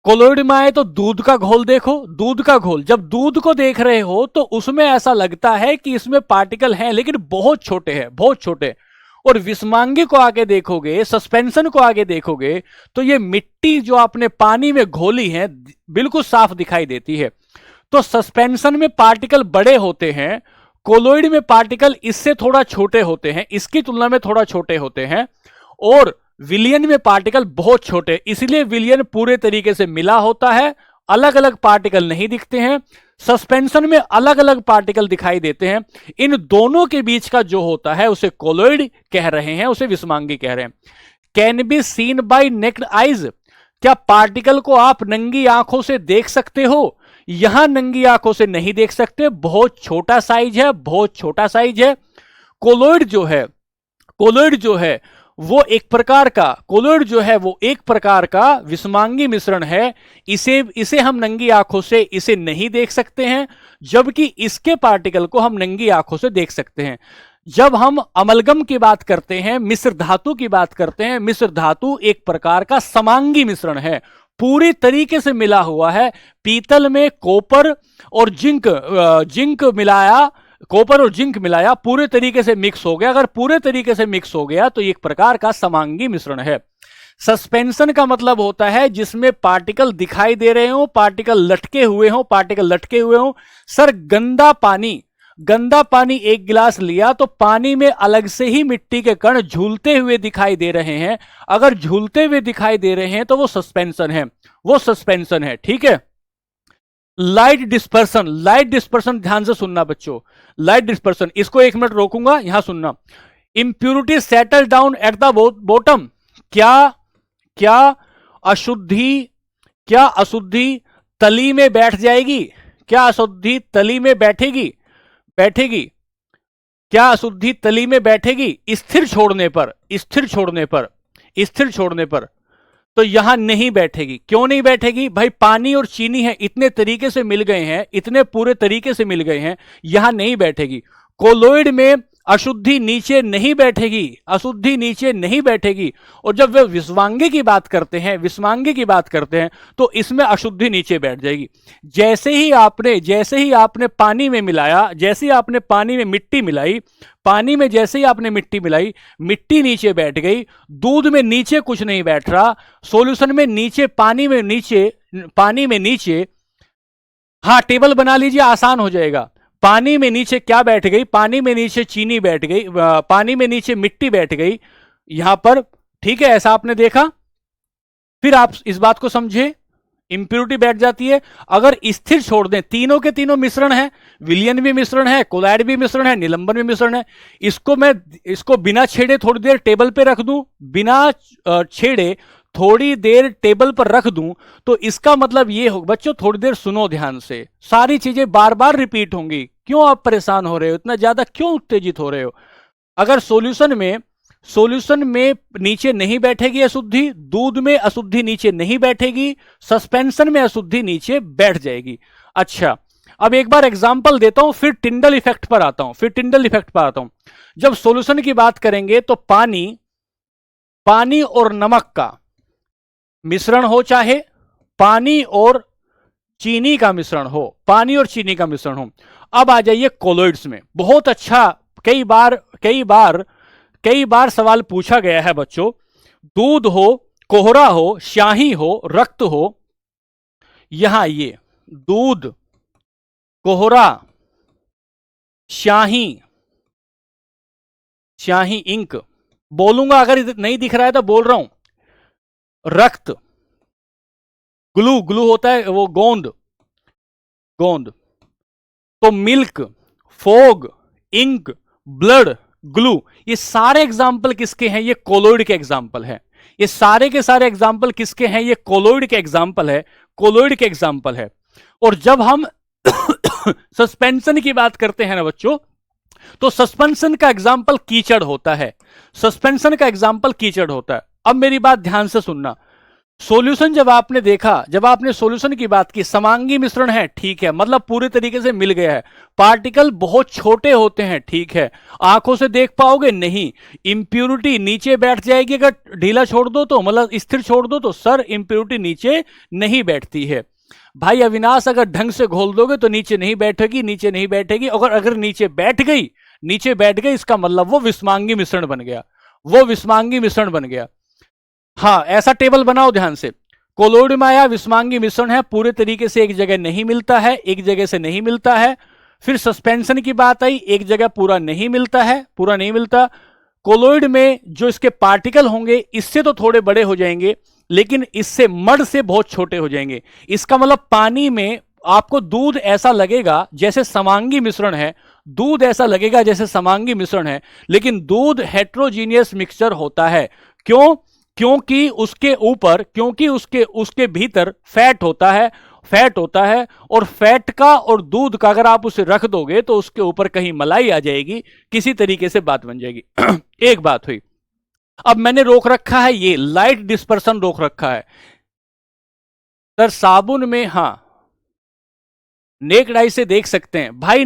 कोलोइड में आए तो दूध का घोल देखो, दूध का घोल। जब दूध को देख रहे हो तो उसमें ऐसा लगता है कि इसमें पार्टिकल हैं, लेकिन बहुत छोटे हैं, बहुत छोटे। और विषमांगी को आगे देखोगे, सस्पेंशन को आगे देखोगे, तो ये मिट्टी जो आपने पानी में घोली है बिल्कुल साफ दिखाई देती है। तो सस्पेंशन में पार्टिकल बड़े होते हैं, कोलोइड में पार्टिकल इससे थोड़ा छोटे होते हैं, इसकी तुलना में थोड़ा छोटे होते हैं। और विलियन में पार्टिकल बहुत छोटे, इसलिए विलियन पूरे तरीके से मिला होता है, अलग अलग पार्टिकल नहीं दिखते हैं। सस्पेंशन में अलग अलग पार्टिकल दिखाई देते हैं। इन दोनों के बीच का जो होता है उसे कोलोइड कह रहे हैं, उसे विषमांगी कह रहे हैं। Can be seen by naked eyes, क्या पार्टिकल को आप नंगी आंखों से देख सकते हो? यहां नंगी आंखों से नहीं देख सकते, बहुत छोटा साइज है, बहुत छोटा साइज है। कोलोइड जो है वो एक प्रकार का विषमांगी मिश्रण है। इसे हम नंगी आंखों से इसे नहीं देख सकते हैं, जबकि इसके पार्टिकल को हम नंगी आंखों से देख सकते हैं। जब हम अमलगम की बात करते हैं, मिश्र धातु की बात करते हैं, मिश्र धातु एक प्रकार का समांगी मिश्रण है, पूरी तरीके से मिला हुआ है। पीतल में कॉपर और जिंक मिलाया, पूरे तरीके से मिक्स हो गया। अगर पूरे तरीके से मिक्स हो गया तो एक प्रकार का समांगी मिश्रण है। सस्पेंशन का मतलब होता है जिसमें पार्टिकल दिखाई दे रहे हो, पार्टिकल लटके हुए हो। सर, गंदा पानी एक गिलास लिया तो पानी में अलग से ही मिट्टी के कण झूलते हुए दिखाई दे रहे हैं। अगर झूलते हुए दिखाई दे रहे हैं तो वो सस्पेंशन है, ठीक है। लाइट डिस्पर्सन ध्यान से सुनना बच्चों, लाइट डिस्पर्सन, इसको 1 मिनट रोकूंगा, यहां सुनना। Impurity settle down at the bottom, क्या अशुद्धि तली में बैठ जाएगी? क्या अशुद्धि तली में बैठेगी? क्या अशुद्धि तली में बैठेगी? स्थिर छोड़ने पर तो यहां नहीं बैठेगी। क्यों नहीं बैठेगी भाई? पानी और चीनी है, इतने तरीके से मिल गए हैं, इतने पूरे तरीके से मिल गए हैं, यहां नहीं बैठेगी। कोलोइड में अशुद्धि नीचे नहीं बैठेगी। और जब वे विषमांगी की बात करते हैं तो इसमें अशुद्धि नीचे बैठ जाएगी। जैसे ही आपने पानी में मिलाया, जैसे ही आपने पानी में मिट्टी मिलाई, मिट्टी नीचे बैठ गई। दूध में नीचे कुछ नहीं बैठ रहा, सॉल्यूशन में नीचे, पानी में नीचे, हाँ टेबल बना लीजिए, आसान हो जाएगा। पानी में नीचे क्या बैठ गई? पानी में नीचे चीनी बैठ गई, पानी में नीचे मिट्टी बैठ गई यहां पर, ठीक है। ऐसा आपने देखा? फिर आप इस बात को समझे, इंप्योरिटी बैठ जाती है। अगर स्थिर छोड़ दें, तीनों के तीनों मिश्रण है, विलयन भी मिश्रण है, कोलाइड भी मिश्रण है, निलंबन भी मिश्रण है, इसको बिना छेड़े थोड़ी देर टेबल पे रख दूं, बिना छेड़े थोड़ी देर टेबल पर रख दूं, तो इसका मतलब ये हो, बच्चों थोड़ी देर सुनो ध्यान से, सारी चीजें बार बार रिपीट होंगी। क्यों आप परेशान हो रहे हो, इतना ज्यादा क्यों उत्तेजित हो रहे हो? अगर सॉल्यूशन में नीचे नहीं बैठेगी अशुद्धि, दूध में अशुद्धि नीचे नहीं बैठेगी, सस्पेंशन में अशुद्धि नीचे बैठ जाएगी। अच्छा, अब एक बार एग्जांपल देता हूं, फिर टिंडल इफेक्ट पर आता हूं। जब सॉल्यूशन की बात करेंगे तो पानी और नमक का मिश्रण हो, चाहे पानी और चीनी का मिश्रण हो, अब आ जाइए कोलोइड्स में। बहुत अच्छा, कई बार सवाल पूछा गया है बच्चों, दूध हो, कोहरा हो, स्याही हो, रक्त हो, यहां ये दूध, कोहरा, स्याही इंक बोलूंगा, अगर नहीं दिख रहा है तो बोल रहा हूं, रक्त, ग्लू होता है वो गोंद, तो milk, fog, ink, blood, glue, ये सारे एग्जाम्पल किसके हैं? ये कोलोइड के एग्जाम्पल है। ये सारे के सारे एग्जाम्पल किसके हैं? ये कोलोइड के एग्जाम्पल है। और जब हम सस्पेंशन की बात करते हैं ना बच्चों, तो सस्पेंशन का एग्जाम्पल कीचड़ होता है। अब मेरी बात ध्यान से सुनना, सॉल्यूशन जब आपने सॉल्यूशन की बात की, समांगी मिश्रण है, ठीक है, मतलब पूरे तरीके से मिल गया है, पार्टिकल बहुत छोटे होते हैं, ठीक है, आंखों से देख पाओगे नहीं, इंप्योरिटी नीचे बैठ जाएगी अगर ढीला छोड़ दो तो, मतलब स्थिर छोड़ दो तो। सर इंप्योरिटी नीचे नहीं बैठती है भाई अविनाश, अगर ढंग से घोल दोगे तो नीचे नहीं बैठेगी। अगर नीचे बैठ गई, इसका मतलब वो विस्मांगी मिश्रण बन गया। हाँ, ऐसा टेबल बनाओ ध्यान से, कोलोइड में आया, विस्मांगी मिश्रण है, पूरे तरीके से एक जगह नहीं मिलता है, एक जगह से नहीं मिलता है। फिर सस्पेंशन की बात आई, एक जगह पूरा नहीं मिलता। कोलोइड में जो इसके पार्टिकल होंगे इससे तो थोड़े बड़े हो जाएंगे, लेकिन इससे मड से बहुत छोटे हो जाएंगे। इसका मतलब पानी में आपको दूध ऐसा लगेगा जैसे समांगी मिश्रण है, लेकिन दूध हेट्रोजीनियस मिक्सचर होता है। क्यों? क्योंकि उसके भीतर फैट होता है, और फैट का और दूध का अगर आप उसे रख दोगे तो उसके ऊपर कहीं मलाई आ जाएगी, किसी तरीके से बात बन जाएगी। एक बात हुई। अब मैंने रोक रखा है, ये लाइट डिस्पर्सन रोक रखा है सर साबुन में। हाँ, नेक्ड आई से देख सकते हैं भाई,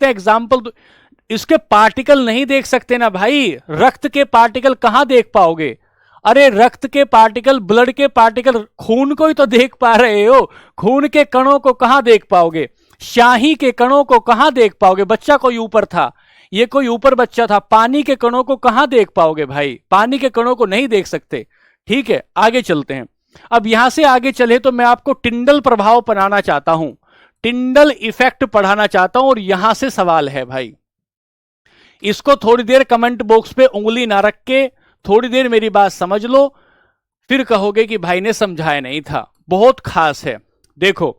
एग्जाम्पल। इसके पार्टिकल नहीं देख सकते ना भाई, रक्त के पार्टिकल कहां देख पाओगे? अरे रक्त के पार्टिकल, ब्लड के पार्टिकल, खून को ही तो देख पा रहे हो, खून के कणों को कहां देख पाओगे? स्याही के कणों को कहां देख पाओगे? बच्चा कोई ऊपर था, ये कोई ऊपर बच्चा था, पानी के कणों को कहां देख पाओगे भाई? पानी के कणों को नहीं देख सकते। ठीक है, आगे चलते हैं। अब यहां से आगे चले तो मैं आपको टिंडल प्रभाव पढ़ाना चाहता हूं, टिंडल इफेक्ट पढ़ाना चाहता हूं, और यहां से सवाल है भाई। इसको थोड़ी देर कमेंट बॉक्स पे उंगली ना रख के थोड़ी देर मेरी बात समझ लो, फिर कहोगे कि भाई ने समझाया नहीं था। बहुत खास है, देखो,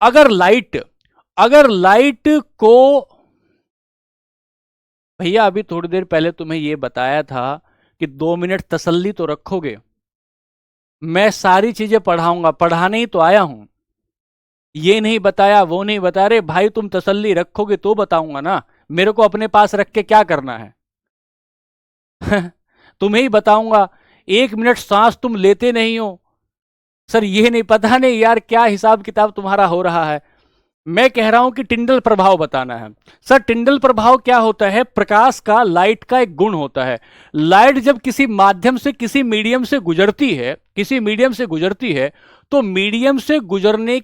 अगर लाइट को, भैया अभी थोड़ी देर पहले तुम्हें यह बताया था कि 2 मिनट तसल्ली तो रखोगे, मैं सारी चीजें पढ़ाऊंगा, पढ़ाने ही तो आया हूं, ये नहीं बताया वो नहीं बता रहे भाई, तुम तसल्ली रखोगे तो बताऊंगा ना, मेरे को अपने पास रख के क्या करना है? तुम्हें ही बताऊंगा। 1 मिनट सांस तुम लेते नहीं हो सर, ये नहीं, पता नहीं यार क्या हिसाब किताब तुम्हारा हो रहा है। मैं कह रहा हूं कि टिंडल प्रभाव बताना है। सर टिंडल प्रभाव क्या होता है? प्रकाश का, लाइट का एक गुण होता है। लाइट जब किसी माध्यम से, किसी मीडियम से गुजरती है, तो मीडियम से गुजरने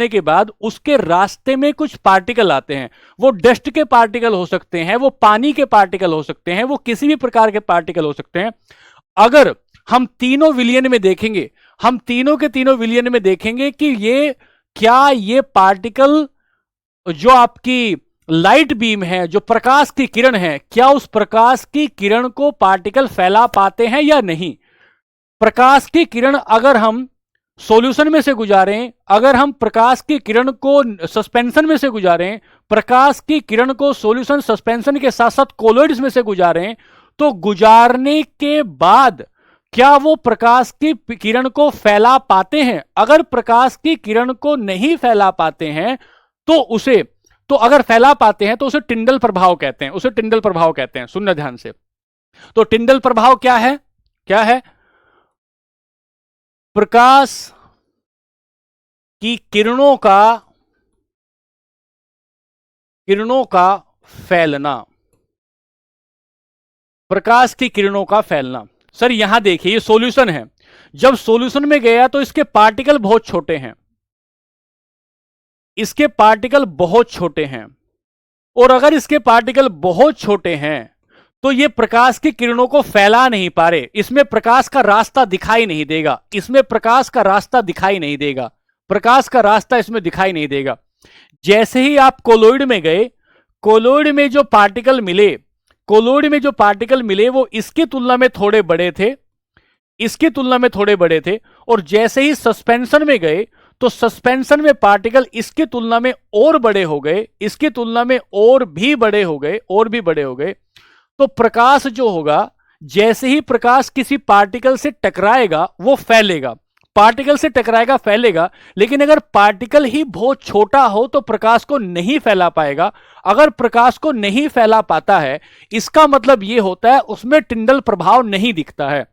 के बाद उसके रास्ते में कुछ पार्टिकल आते हैं। वो डस्ट के पार्टिकल हो सकते हैं, वो पानी के पार्टिकल हो सकते हैं, वो किसी भी प्रकार के पार्टिकल हो सकते हैं। अगर हम तीनों विलियन में देखेंगे, हम तीनों के तीनों विलियन में देखेंगे कि ये पार्टिकल, जो आपकी लाइट बीम है, जो प्रकाश की किरण है, क्या उस प्रकाश की किरण को पार्टिकल फैला पाते हैं या नहीं? प्रकाश की किरण अगर हम सॉल्यूशन में से गुजारें, अगर हम प्रकाश की किरण को सस्पेंशन में से गुजारें, प्रकाश की किरण को सॉल्यूशन सस्पेंशन के साथ साथ कोलॉइड्स में से गुजारें, तो गुजारने के बाद क्या वो प्रकाश की किरण को फैला पाते हैं? अगर प्रकाश की किरण को नहीं फैला पाते हैं तो अगर फैला पाते हैं तो उसे टिंडल प्रभाव कहते हैं, उसे टिंडल प्रभाव कहते हैं। सुनना ध्यान से। तो टिंडल प्रभाव क्या है? क्या है? प्रकाश की किरणों का फैलना, प्रकाश की किरणों का फैलना। सर यहां देखिए, ये सॉल्यूशन है, जब सॉल्यूशन में गया तो इसके पार्टिकल बहुत छोटे हैं, इसके पार्टिकल बहुत छोटे हैं, और अगर इसके पार्टिकल बहुत छोटे हैं तो ये प्रकाश की किरणों को फैला नहीं पा रहे, इसमें प्रकाश का रास्ता दिखाई नहीं देगा, इसमें प्रकाश का रास्ता दिखाई नहीं देगा, प्रकाश का रास्ता इसमें दिखाई नहीं देगा। जैसे ही आप कोलॉइड में गए, कोलॉइड में जो पार्टिकल मिले, कोलॉइड में जो पार्टिकल मिले वो इसकी तुलना में थोड़े बड़े थे, इसकी तुलना में थोड़े बड़े थे, और जैसे ही सस्पेंशन में गए तो सस्पेंशन में पार्टिकल इसकी तुलना में और बड़े हो गए, इसकी तुलना में और भी बड़े हो गए, और भी बड़े हो गए। तो प्रकाश जो होगा, जैसे ही प्रकाश किसी पार्टिकल से टकराएगा वो फैलेगा, पार्टिकल से टकराएगा फैलेगा, लेकिन अगर पार्टिकल ही बहुत छोटा हो तो प्रकाश को नहीं फैला पाएगा। अगर प्रकाश को नहीं फैला पाता है, इसका मतलब यह होता है उसमें टिंडल प्रभाव नहीं दिखता है।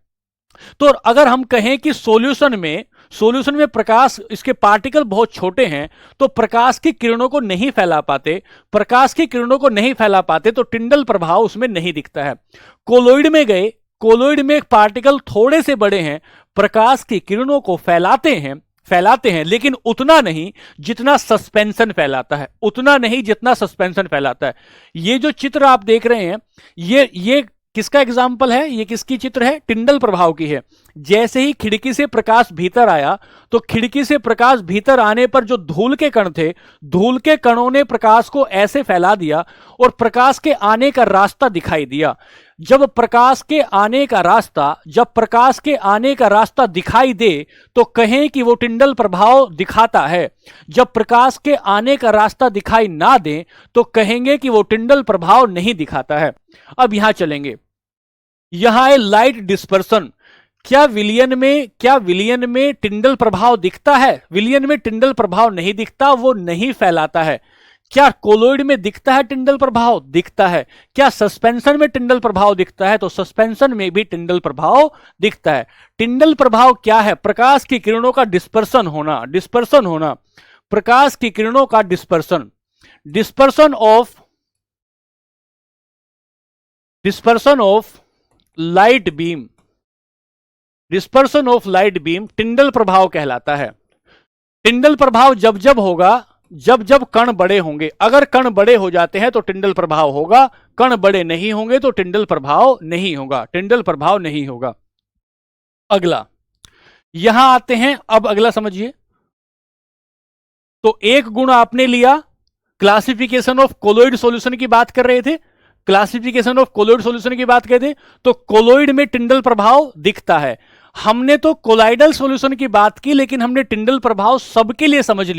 तो अगर हम कहें कि सॉल्यूशन में प्रकाश, इसके पार्टिकल बहुत छोटे हैं तो प्रकाश की किरणों को नहीं फैला पाते, प्रकाश की किरणों को नहीं फैला पाते तो टिंडल प्रभाव उसमें नहीं दिखता है। कोलॉइड में गए, कोलॉइड में पार्टिकल थोड़े से बड़े हैं, प्रकाश की किरणों को फैलाते हैं लेकिन उतना नहीं जितना सस्पेंशन फैलाता है, उतना नहीं जितना सस्पेंशन फैलाता है। ये जो चित्र आप देख रहे हैं, ये किसका एग्जाम्पल है? ये किसकी चित्र है? टिंडल प्रभाव की है। जैसे ही खिड़की से प्रकाश भीतर आया तो खिड़की से प्रकाश भीतर आने पर जो धूल के कण थे, धूल के कणों ने प्रकाश को ऐसे फैला दिया और प्रकाश के आने का रास्ता दिखाई दिया। जब प्रकाश के आने का रास्ता दिखाई दे तो कहें कि वो टिंडल प्रभाव दिखाता है। जब प्रकाश के आने का रास्ता दिखाई ना दे तो कहेंगे कि वो टिंडल प्रभाव नहीं दिखाता है। अब यहां चलेंगे, यहां है लाइट डिस्पर्सन। क्या विलियन में टिंडल प्रभाव दिखता है? विलियन में टिंडल प्रभाव नहीं दिखता, वो नहीं फैलाता है। क्या कोलॉइड में दिखता है टिंडल प्रभाव? दिखता है। क्या सस्पेंशन में टिंडल प्रभाव दिखता है? तो सस्पेंशन में भी टिंडल प्रभाव दिखता है। टिंडल प्रभाव क्या है? प्रकाश की किरणों का डिस्पर्सन होना, प्रकाश की किरणों का डिस्पर्सन ऑफ लाइट बीम टिंडल प्रभाव कहलाता है। टिंडल प्रभाव जब होगा जब कण बड़े होंगे। अगर कण बड़े हो जाते हैं तो टिंडल प्रभाव होगा, कण बड़े नहीं होंगे तो टिंडल प्रभाव नहीं होगा। अगला, यहां आते हैं, अब अगला समझिए। तो एक गुण आपने लिया, क्लासिफिकेशन ऑफ कोलॉइड सॉल्यूशन की बात कर रहे थे, तो कोलॉइड में टिंडल प्रभाव दिखता है। हमने तो कोलाइडल सॉल्यूशन की बात की, लेकिन हमने टिंडल प्रभाव सबके लिए समझ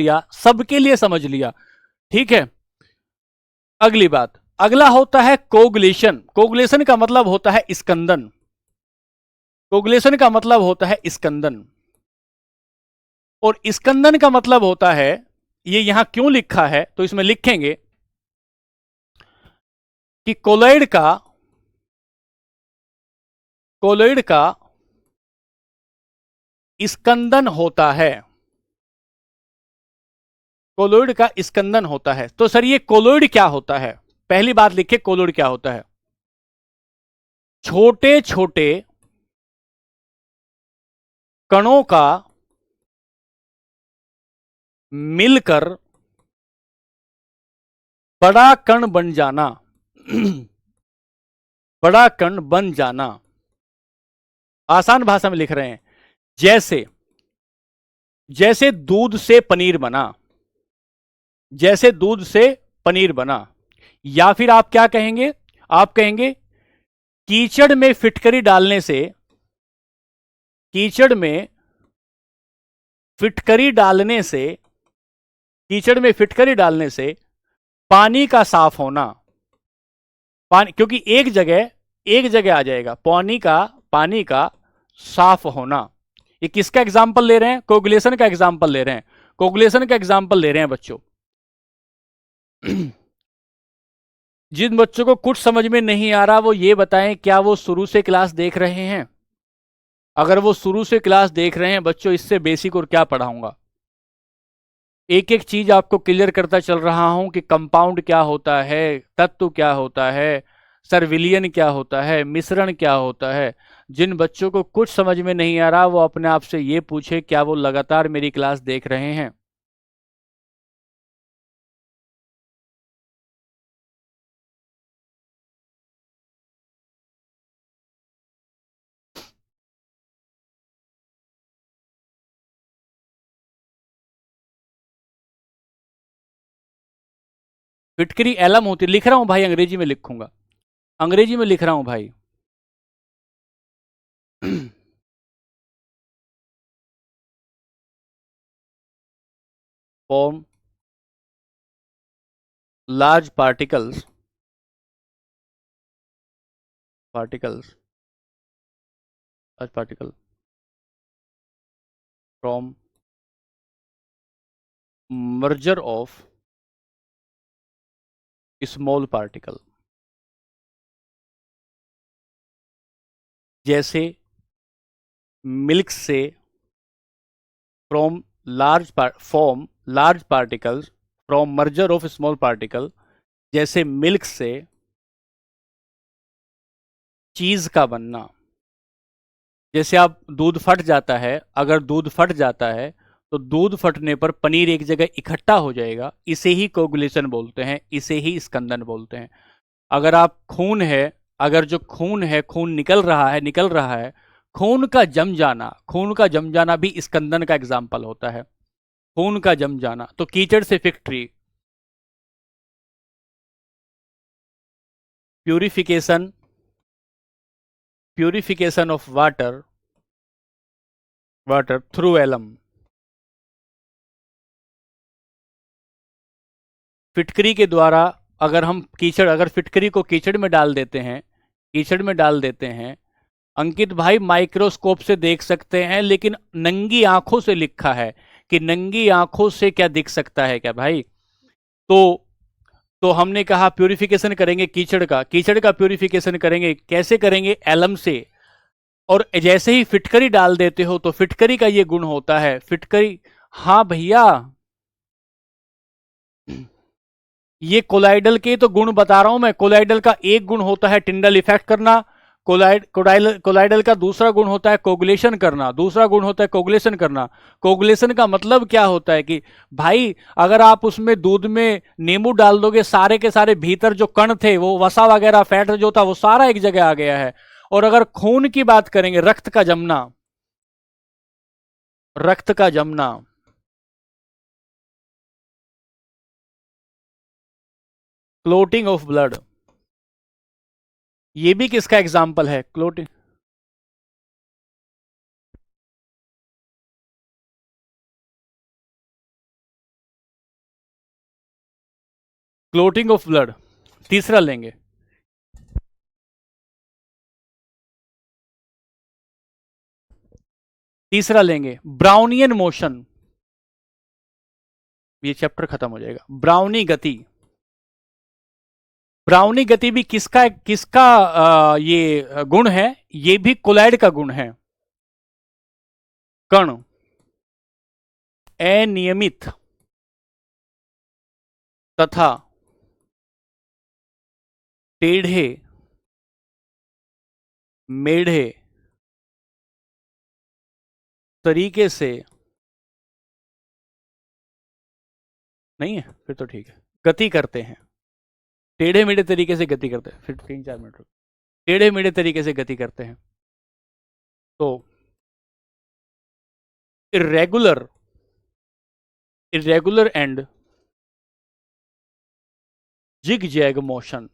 लिया, ठीक है। अगली बात, अगला होता है कोगुलेशन। कोगुलेशन का मतलब होता है स्कंदन, और स्कंदन का मतलब होता है, ये यहां क्यों लिखा है तो इसमें लिखेंगे कि कोलॉइड का स्कंदन होता है, कोलॉइड का स्कंदन होता है। तो सर ये कोलॉइड क्या होता है? पहली बात लिखिए, कोलॉइड क्या होता है? छोटे छोटे कणों का मिलकर बड़ा कण बन जाना आसान भाषा में लिख रहे हैं, जैसे दूध से पनीर बना, या फिर आप क्या कहेंगे? आप कहेंगे कीचड़ में फिटकरी डालने से कीचड़ में फिटकरी डालने से, कीचड़ में फिटकरी डालने से पानी का साफ होना, पानी, क्योंकि एक जगह आ जाएगा, पानी का साफ होना। ये किसका एग्जाम्पल ले रहे हैं? कोगुलेशन का एग्जाम्पल ले रहे हैं, कोगुलेशन का एग्जाम्पल ले रहे हैं बच्चों। जिन बच्चों को कुछ समझ में नहीं आ रहा वो ये बताएं, क्या वो शुरू से क्लास देख रहे हैं? अगर वो शुरू से क्लास देख रहे हैं बच्चों, इससे बेसिक और क्या पढ़ाऊंगा। एक एक चीज आपको क्लियर करता चल रहा हूं कि कंपाउंड क्या होता है, तत्व क्या होता है, सर विलियन क्या होता है, मिश्रण क्या होता है। जिन बच्चों को कुछ समझ में नहीं आ रहा वो अपने आप से ये पूछे, क्या वो लगातार मेरी क्लास देख रहे हैं? फिटकरी एलम होती, लिख रहा हूं भाई, अंग्रेजी में लिखूंगा, अंग्रेजी में लिख रहा हूं भाई। Form large particles large particle from merger of small particle. जैसे मिल्क से from form large particles from merger of small particle. जैसे मिल्क से चीज का बनना। जैसे आप दूध फट जाता है, अगर दूध फट जाता है तो दूध फटने पर पनीर एक जगह इकट्ठा हो जाएगा, इसे ही कोगुलेशन बोलते हैं, इसे ही स्कंदन बोलते हैं। अगर आप खून है, अगर जो खून है, खून निकल रहा है, खून का जम जाना भी स्कंदन का एग्जाम्पल होता है। खून का जम जाना, तो कीचड़ से फिक्ट्री, purification purification of water through alum. फिटकरी के द्वारा, अगर फिटकरी को कीचड़ में डाल देते हैं, अंकित भाई माइक्रोस्कोप से देख सकते हैं, लेकिन नंगी आंखों से लिखा है कि नंगी आंखों से क्या दिख सकता है क्या भाई? तो तो हमने कहा प्यूरिफिकेशन करेंगे कीचड़ का प्यूरिफिकेशन करेंगे, कैसे करेंगे? एलम से। और जैसे ही फिटकरी डाल देते हो तो फिटकरी का ये गुण होता है, फिटकरी, हाँ भैया, ये कोलाइडल के तो गुण बता रहा हूं मैं। कोलाइडल का एक गुण होता है टिंडल इफेक्ट करना, कोलाइडल का दूसरा गुण होता है कोगुलेशन करना, कोगुलेशन का मतलब क्या होता है कि भाई अगर आप उसमें दूध में नींबू डाल दोगे, सारे के सारे भीतर जो कण थे, वो वसा वगैरह फैट जो था वो सारा एक जगह आ गया है। और अगर खून की बात करेंगे, रक्त का जमना, क्लोटिंग ऑफ ब्लड, ये भी किसका एग्जाम्पल है? Clotting of blood. तीसरा लेंगे, ब्राउनियन मोशन। ये चैप्टर खत्म हो जाएगा। ब्राउनी गति भी किसका किसका ये गुण है? ये भी कोलाइड का गुण है। कण अनियमित तथा टेढ़े मेढ़े तरीके से, नहीं है फिर तो ठीक है, गति करते हैं, टेढ़े मेढ़े तरीके से गति करते हैं। फिर 3-4 मिनट रुक, टेढ़े मेढ़े तरीके से गति करते हैं। तो irregular and zigzag motion,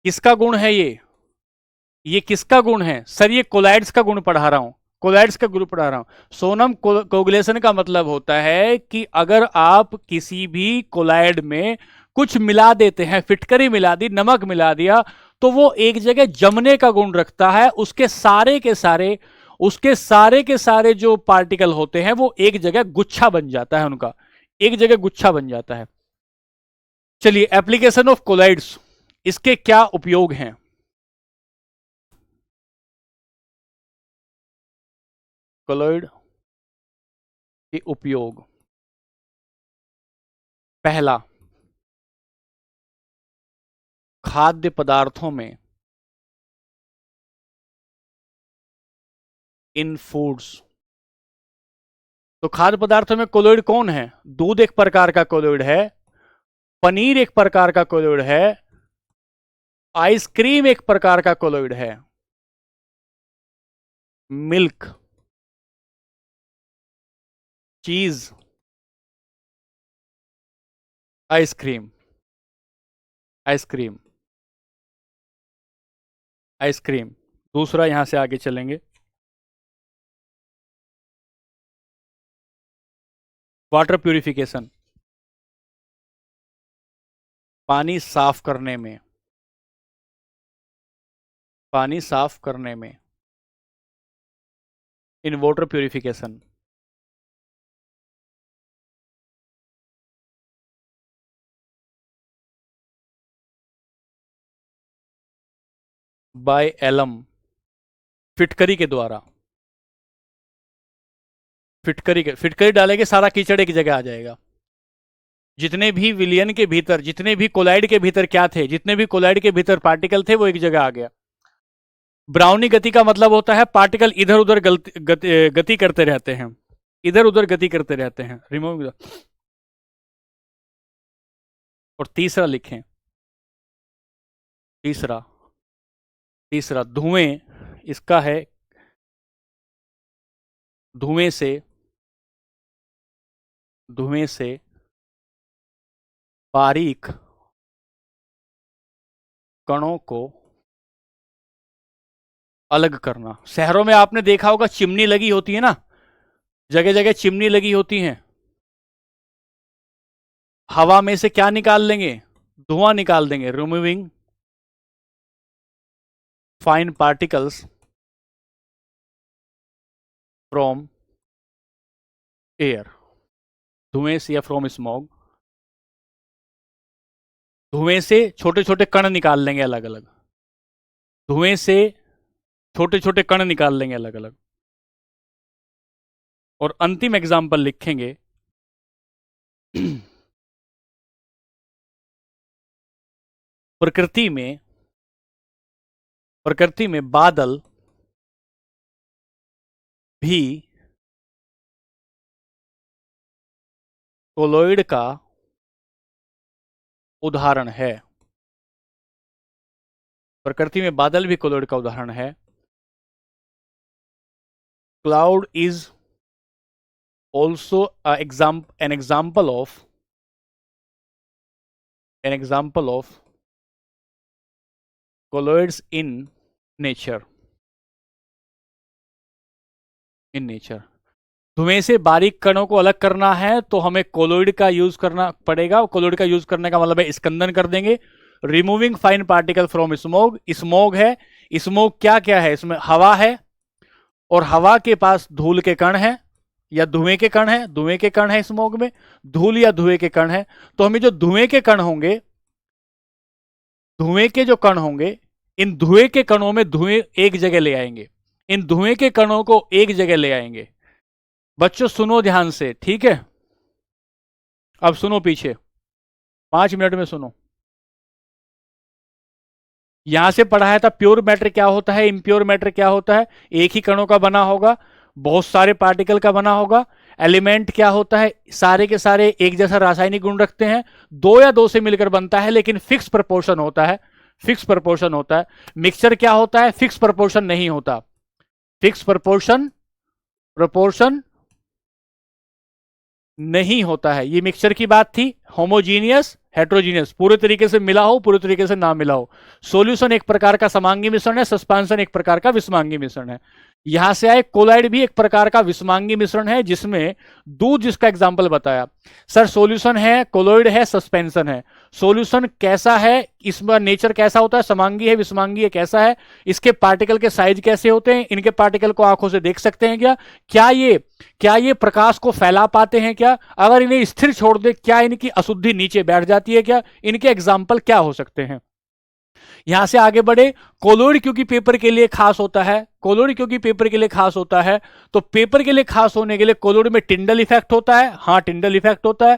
किसका गुण है ये किसका गुण है? सर ये कोलाइड्स का गुण पढ़ा रहा हूं, कोलाइड्स का ग्रुप पढ़ा रहा हूं। सोनम कोगुलेशन का मतलब होता है कि अगर आप किसी भी कोलाइड में कुछ मिला देते हैं, फिटकरी मिला दी, नमक मिला दिया, तो वो एक जगह जमने का गुण रखता है। उसके सारे के सारे जो पार्टिकल होते हैं वो एक जगह गुच्छा बन जाता है, उनका एक जगह गुच्छा बन जाता है। चलिए, एप्लीकेशन ऑफ कोलाइड्स, इसके क्या उपयोग हैं? कोलॉइड के उपयोग, पहला, खाद्य पदार्थों में, इन फूड्स। तो खाद्य पदार्थों में कोलॉइड कौन है? दूध एक प्रकार का कोलॉइड है, पनीर एक प्रकार का कोलॉइड है, आइसक्रीम एक प्रकार का कोलॉइड है, मिल्क, चीज, आइसक्रीम, आइसक्रीम, आइसक्रीम। दूसरा, यहां से आगे चलेंगे, वाटर प्यूरिफिकेशन, पानी साफ करने में, पानी साफ करने में, in water purification. By alum, फिटकरी के द्वारा, फिटकरी डालेंगे, सारा कीचड़ एक जगह आ जाएगा। जितने भी विलियन के भीतर, जितने भी कोलाइड के भीतर क्या थे, जितने भी कोलाइड के भीतर पार्टिकल थे, वो एक जगह आ गया। ब्राउनी गति का मतलब होता है पार्टिकल इधर उधर गति करते रहते हैं, इधर उधर गति करते रहते हैं। रिमूव। और तीसरा लिखें, तीसरा, तीसरा धुएं, इसका है धुएं से बारीक कणों को अलग करना। शहरों में आपने देखा होगा चिमनी लगी होती है ना, जगह जगह चिमनी लगी होती हैं। हवा में से क्या निकाल लेंगे? धुआं निकाल देंगे। Removing fine particles from air, धुएं से या फ्रॉम स्मॉग, धुएं से छोटे छोटे कण निकाल लेंगे अलग अलग, धुएं से छोटे छोटे कण निकाल लेंगे अलग अलग। और अंतिम एग्जाम्पल लिखेंगे प्रकृति में बादल भी कोलॉइड का उदाहरण है। प्रकृति में बादल भी कोलॉइड का उदाहरण है। Cloud is also an example of colloids in nature. धुएं से बारीक कणों को अलग करना है तो हमें कोलॉइड का यूज करना पड़ेगा। कोलॉइड का यूज करने का मतलब है स्कंदन कर देंगे। Removing fine particle from smog, smog है, स्मोग क्या क्या है इसमें? हवा है, और हवा के पास धूल के कण है या धुएं के कण है, धुएं के कण है स्मोग में, धूल या धुएं के कण है। तो हमें जो धुएं के कण होंगे, धुएं के जो कण होंगे, इन धुएं के कणों में धुएं एक जगह ले आएंगे, इन धुएं के कणों को एक जगह ले आएंगे। बच्चों सुनो ध्यान से, ठीक है? अब सुनो पीछे, 5 मिनट में सुनो। यहां से पढ़ाया था प्योर मैटर क्या होता है, इम्प्योर मैटर क्या होता है। एक ही कणों का बना होगा, बहुत सारे पार्टिकल का बना होगा। एलिमेंट क्या होता है? सारे के सारे एक जैसा रासायनिक गुण रखते हैं, 2 या 2 से मिलकर बनता है, लेकिन फिक्स प्रपोर्शन होता है, फिक्स प्रपोर्शन होता है। मिक्सचर क्या होता है? फिक्स प्रपोर्शन नहीं होता, फिक्स प्रपोर्शन नहीं होता है। ये मिक्सचर की बात थी। होमोजीनियस, हेट्रोजीनियस, पूरे तरीके से मिला हो, पूरे तरीके से ना मिला हो। सॉल्यूशन एक प्रकार का समांगी मिश्रण है, सस्पेंशन एक प्रकार का विषमांगी मिश्रण है। यहां से आए कोलाइड भी एक प्रकार का विषमांगी मिश्रण है, जिसमें दूध, जिसका एग्जाम्पल बताया सर, सॉल्यूशन है, कोलोइड है, सस्पेंशन है। सॉल्यूशन कैसा है, इसमें नेचर कैसा होता है, समांगी है, विषमांगी है, कैसा है, इसके पार्टिकल के साइज कैसे होते हैं, इनके पार्टिकल को आंखों से देख सकते हैं क्या ये प्रकाश को फैला पाते हैं क्या, अगर इन्हें स्थिर छोड़ दे क्या इनकी अशुद्धि नीचे बैठ जाती है क्या, इनके एग्जाम्पल क्या हो सकते हैं। यहां से आगे बढ़े, कोलोइड क्योंकि पेपर के लिए खास होता है, कोलोइड क्योंकि पेपर के लिए खास होता है, तो पेपर के लिए खास होने के लिए कोलोइड में टिंडल इफेक्ट होता है, हाँ टिंडल इफेक्ट होता है।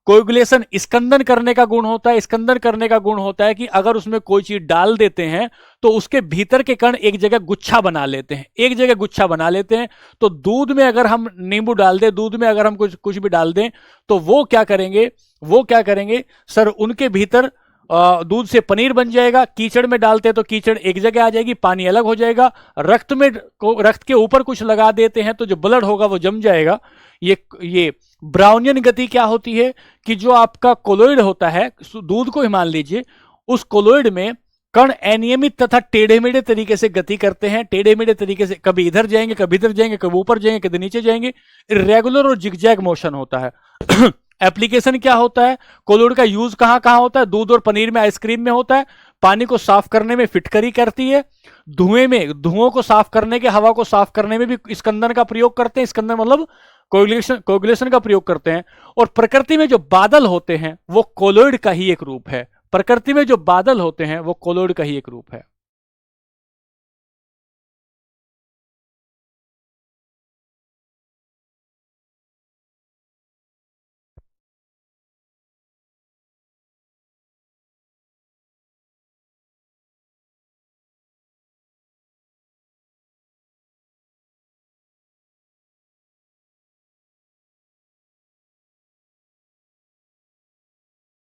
कोएगुलेशन, स्कंदन करने का गुण होता है, स्कंदन करने का गुण होता है कि अगर उसमें कोई चीज डाल देते हैं तो उसके भीतर के कण एक जगह गुच्छा बना लेते हैं, एक जगह गुच्छा बना लेते हैं। तो दूध में अगर हम नींबू डाल दें, दूध में अगर हम कुछ भी डाल दें, तो वो क्या करेंगे सर, उनके भीतर दूध से पनीर बन जाएगा। कीचड़ में डालते हैं तो कीचड़ एक जगह आ जाएगी, पानी अलग हो जाएगा। रक्त के ऊपर कुछ लगा देते हैं तो जो ब्लड होगा वो जम जाएगा। ये ब्राउनियन गति क्या होती है कि जो आपका कोलोइड होता है, दूध को ही मान लीजिए, उस कोलोइड में कण अनियमित तथा टेढ़े मेढ़े तरीके से गति करते हैं, टेढ़े मेढ़े तरीके से, कभी इधर जाएंगे, कभी इधर जाएंगे, कभी ऊपर जाएंगे, कभी नीचे जाएंगे, इरेगुलर और जिगजैग मोशन होता है। एप्लीकेशन क्या होता है, कोलोइड का यूज कहां कहां होता है, दूध और पनीर में, आइसक्रीम में होता है, पानी को साफ करने में फिटकरी करती है, धुओं को साफ करने के, हवा को साफ करने में भी स्कंदन का प्रयोग करते हैं, स्कंदन मतलब कोएगुलेशन का प्रयोग करते हैं। और प्रकृति में जो बादल होते हैं वो कोलोइड का ही एक रूप है, प्रकृति में जो बादल होते हैं वो कोलोइड का ही एक रूप है।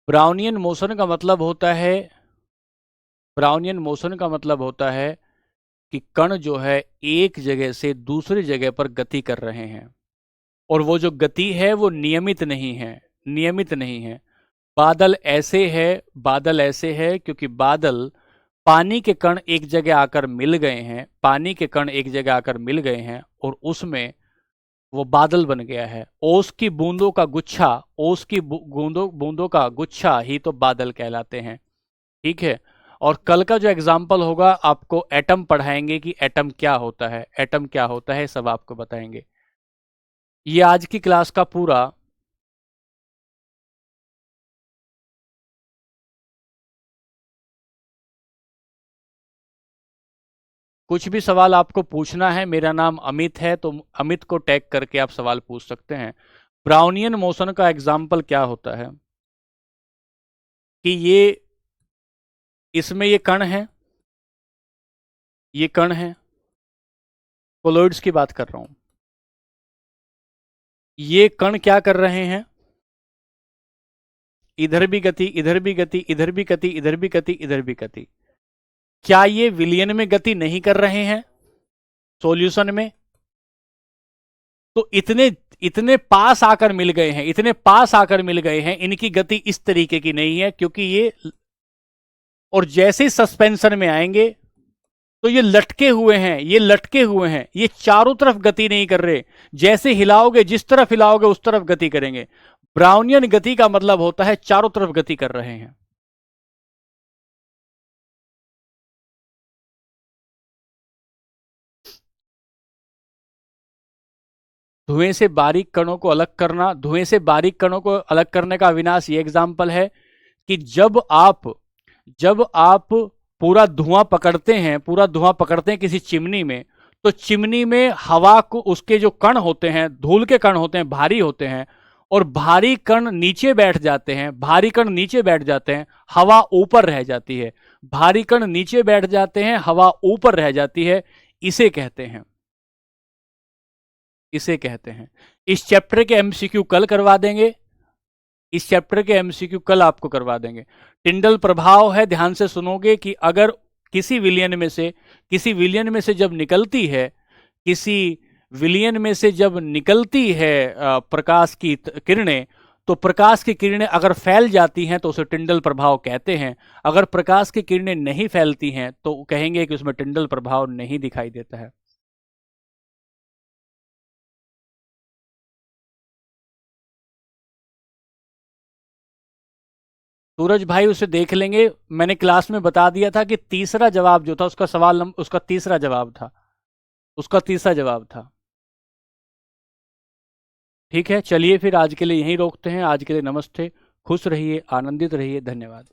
ब्राउनियन मोशन का मतलब होता है, ब्राउनियन मोशन का मतलब होता है कि कण जो है एक जगह से दूसरी जगह पर गति कर रहे हैं, और वो जो गति है वो नियमित नहीं है, नियमित नहीं है। बादल ऐसे है क्योंकि बादल, पानी के कण एक जगह आकर मिल गए हैं, पानी के कण एक जगह आकर मिल गए हैं और उसमें वो बादल बन गया है। ओस की बूंदों का गुच्छा, ओस की बूंदों बूंदों का गुच्छा ही तो बादल कहलाते हैं। ठीक है। और कल का जो एग्जाम्पल होगा, आपको एटम पढ़ाएंगे कि एटम क्या होता है, एटम क्या होता है, सब आपको बताएंगे। ये आज की क्लास का पूरा कुछ भी सवाल आपको पूछना है, मेरा नाम अमित है, तो अमित को टैग करके आप सवाल पूछ सकते हैं। ब्राउनियन मोशन का एग्जाम्पल क्या होता है कि इसमें ये कण है, ये कण है, कोलोइड्स की बात कर रहा हूं। ये कण क्या कर रहे हैं, इधर भी गति, इधर भी गति, इधर भी गति, इधर भी गति, इधर भी गति। क्या ये विलयन में गति नहीं कर रहे हैं सॉल्यूशन में? तो इतने इतने पास आकर मिल गए हैं, इतने पास आकर मिल गए हैं, इनकी गति इस तरीके की नहीं है क्योंकि ये, और जैसे ही सस्पेंशन में आएंगे तो ये लटके हुए हैं, ये लटके हुए हैं, ये चारों तरफ गति नहीं कर रहे। जैसे हिलाओगे, जिस तरफ हिलाओगे उस तरफ गति करेंगे। ब्राउनियन गति का मतलब होता है चारों तरफ गति कर रहे हैं। धुएं से बारीक कणों को अलग करना, धुएं से बारीक कणों को अलग करने का अविनाश ये एग्जाम्पल है कि जब आप पूरा धुआं पकड़ते हैं, पूरा धुआं पकड़ते हैं किसी चिमनी में, तो चिमनी में हवा को, उसके जो कण होते हैं, धूल के कण होते हैं, भारी होते हैं, और भारी कण नीचे बैठ जाते हैं, भारी कण नीचे बैठ जाते हैं, हवा ऊपर रह जाती है। भारी कण नीचे बैठ जाते हैं, हवा ऊपर रह जाती है, इसे कहते हैं, इसे कहते हैं। इस चैप्टर के एमसीक्यू कल करवा देंगे, इस चैप्टर के एमसीक्यू कल आपको करवा देंगे। टिंडल प्रभाव है, ध्यान से सुनोगे कि अगर किसी विलियन में से जब निकलती है, किसी विलियन में से जब निकलती है प्रकाश की किरणें, तो प्रकाश की किरणें अगर फैल जाती हैं तो उसे टिंडल प्रभाव कहते हैं। अगर प्रकाश की किरणें नहीं फैलती हैं तो कहेंगे कि उसमें टिंडल प्रभाव नहीं दिखाई देता है। सूरज भाई उसे देख लेंगे। मैंने क्लास में बता दिया था कि तीसरा जवाब जो था उसका सवाल नंबर, उसका तीसरा जवाब था, उसका तीसरा जवाब था। ठीक है, चलिए फिर आज के लिए यहीं रोकते हैं। आज के लिए नमस्ते, खुश रहिए, आनंदित रहिए, धन्यवाद।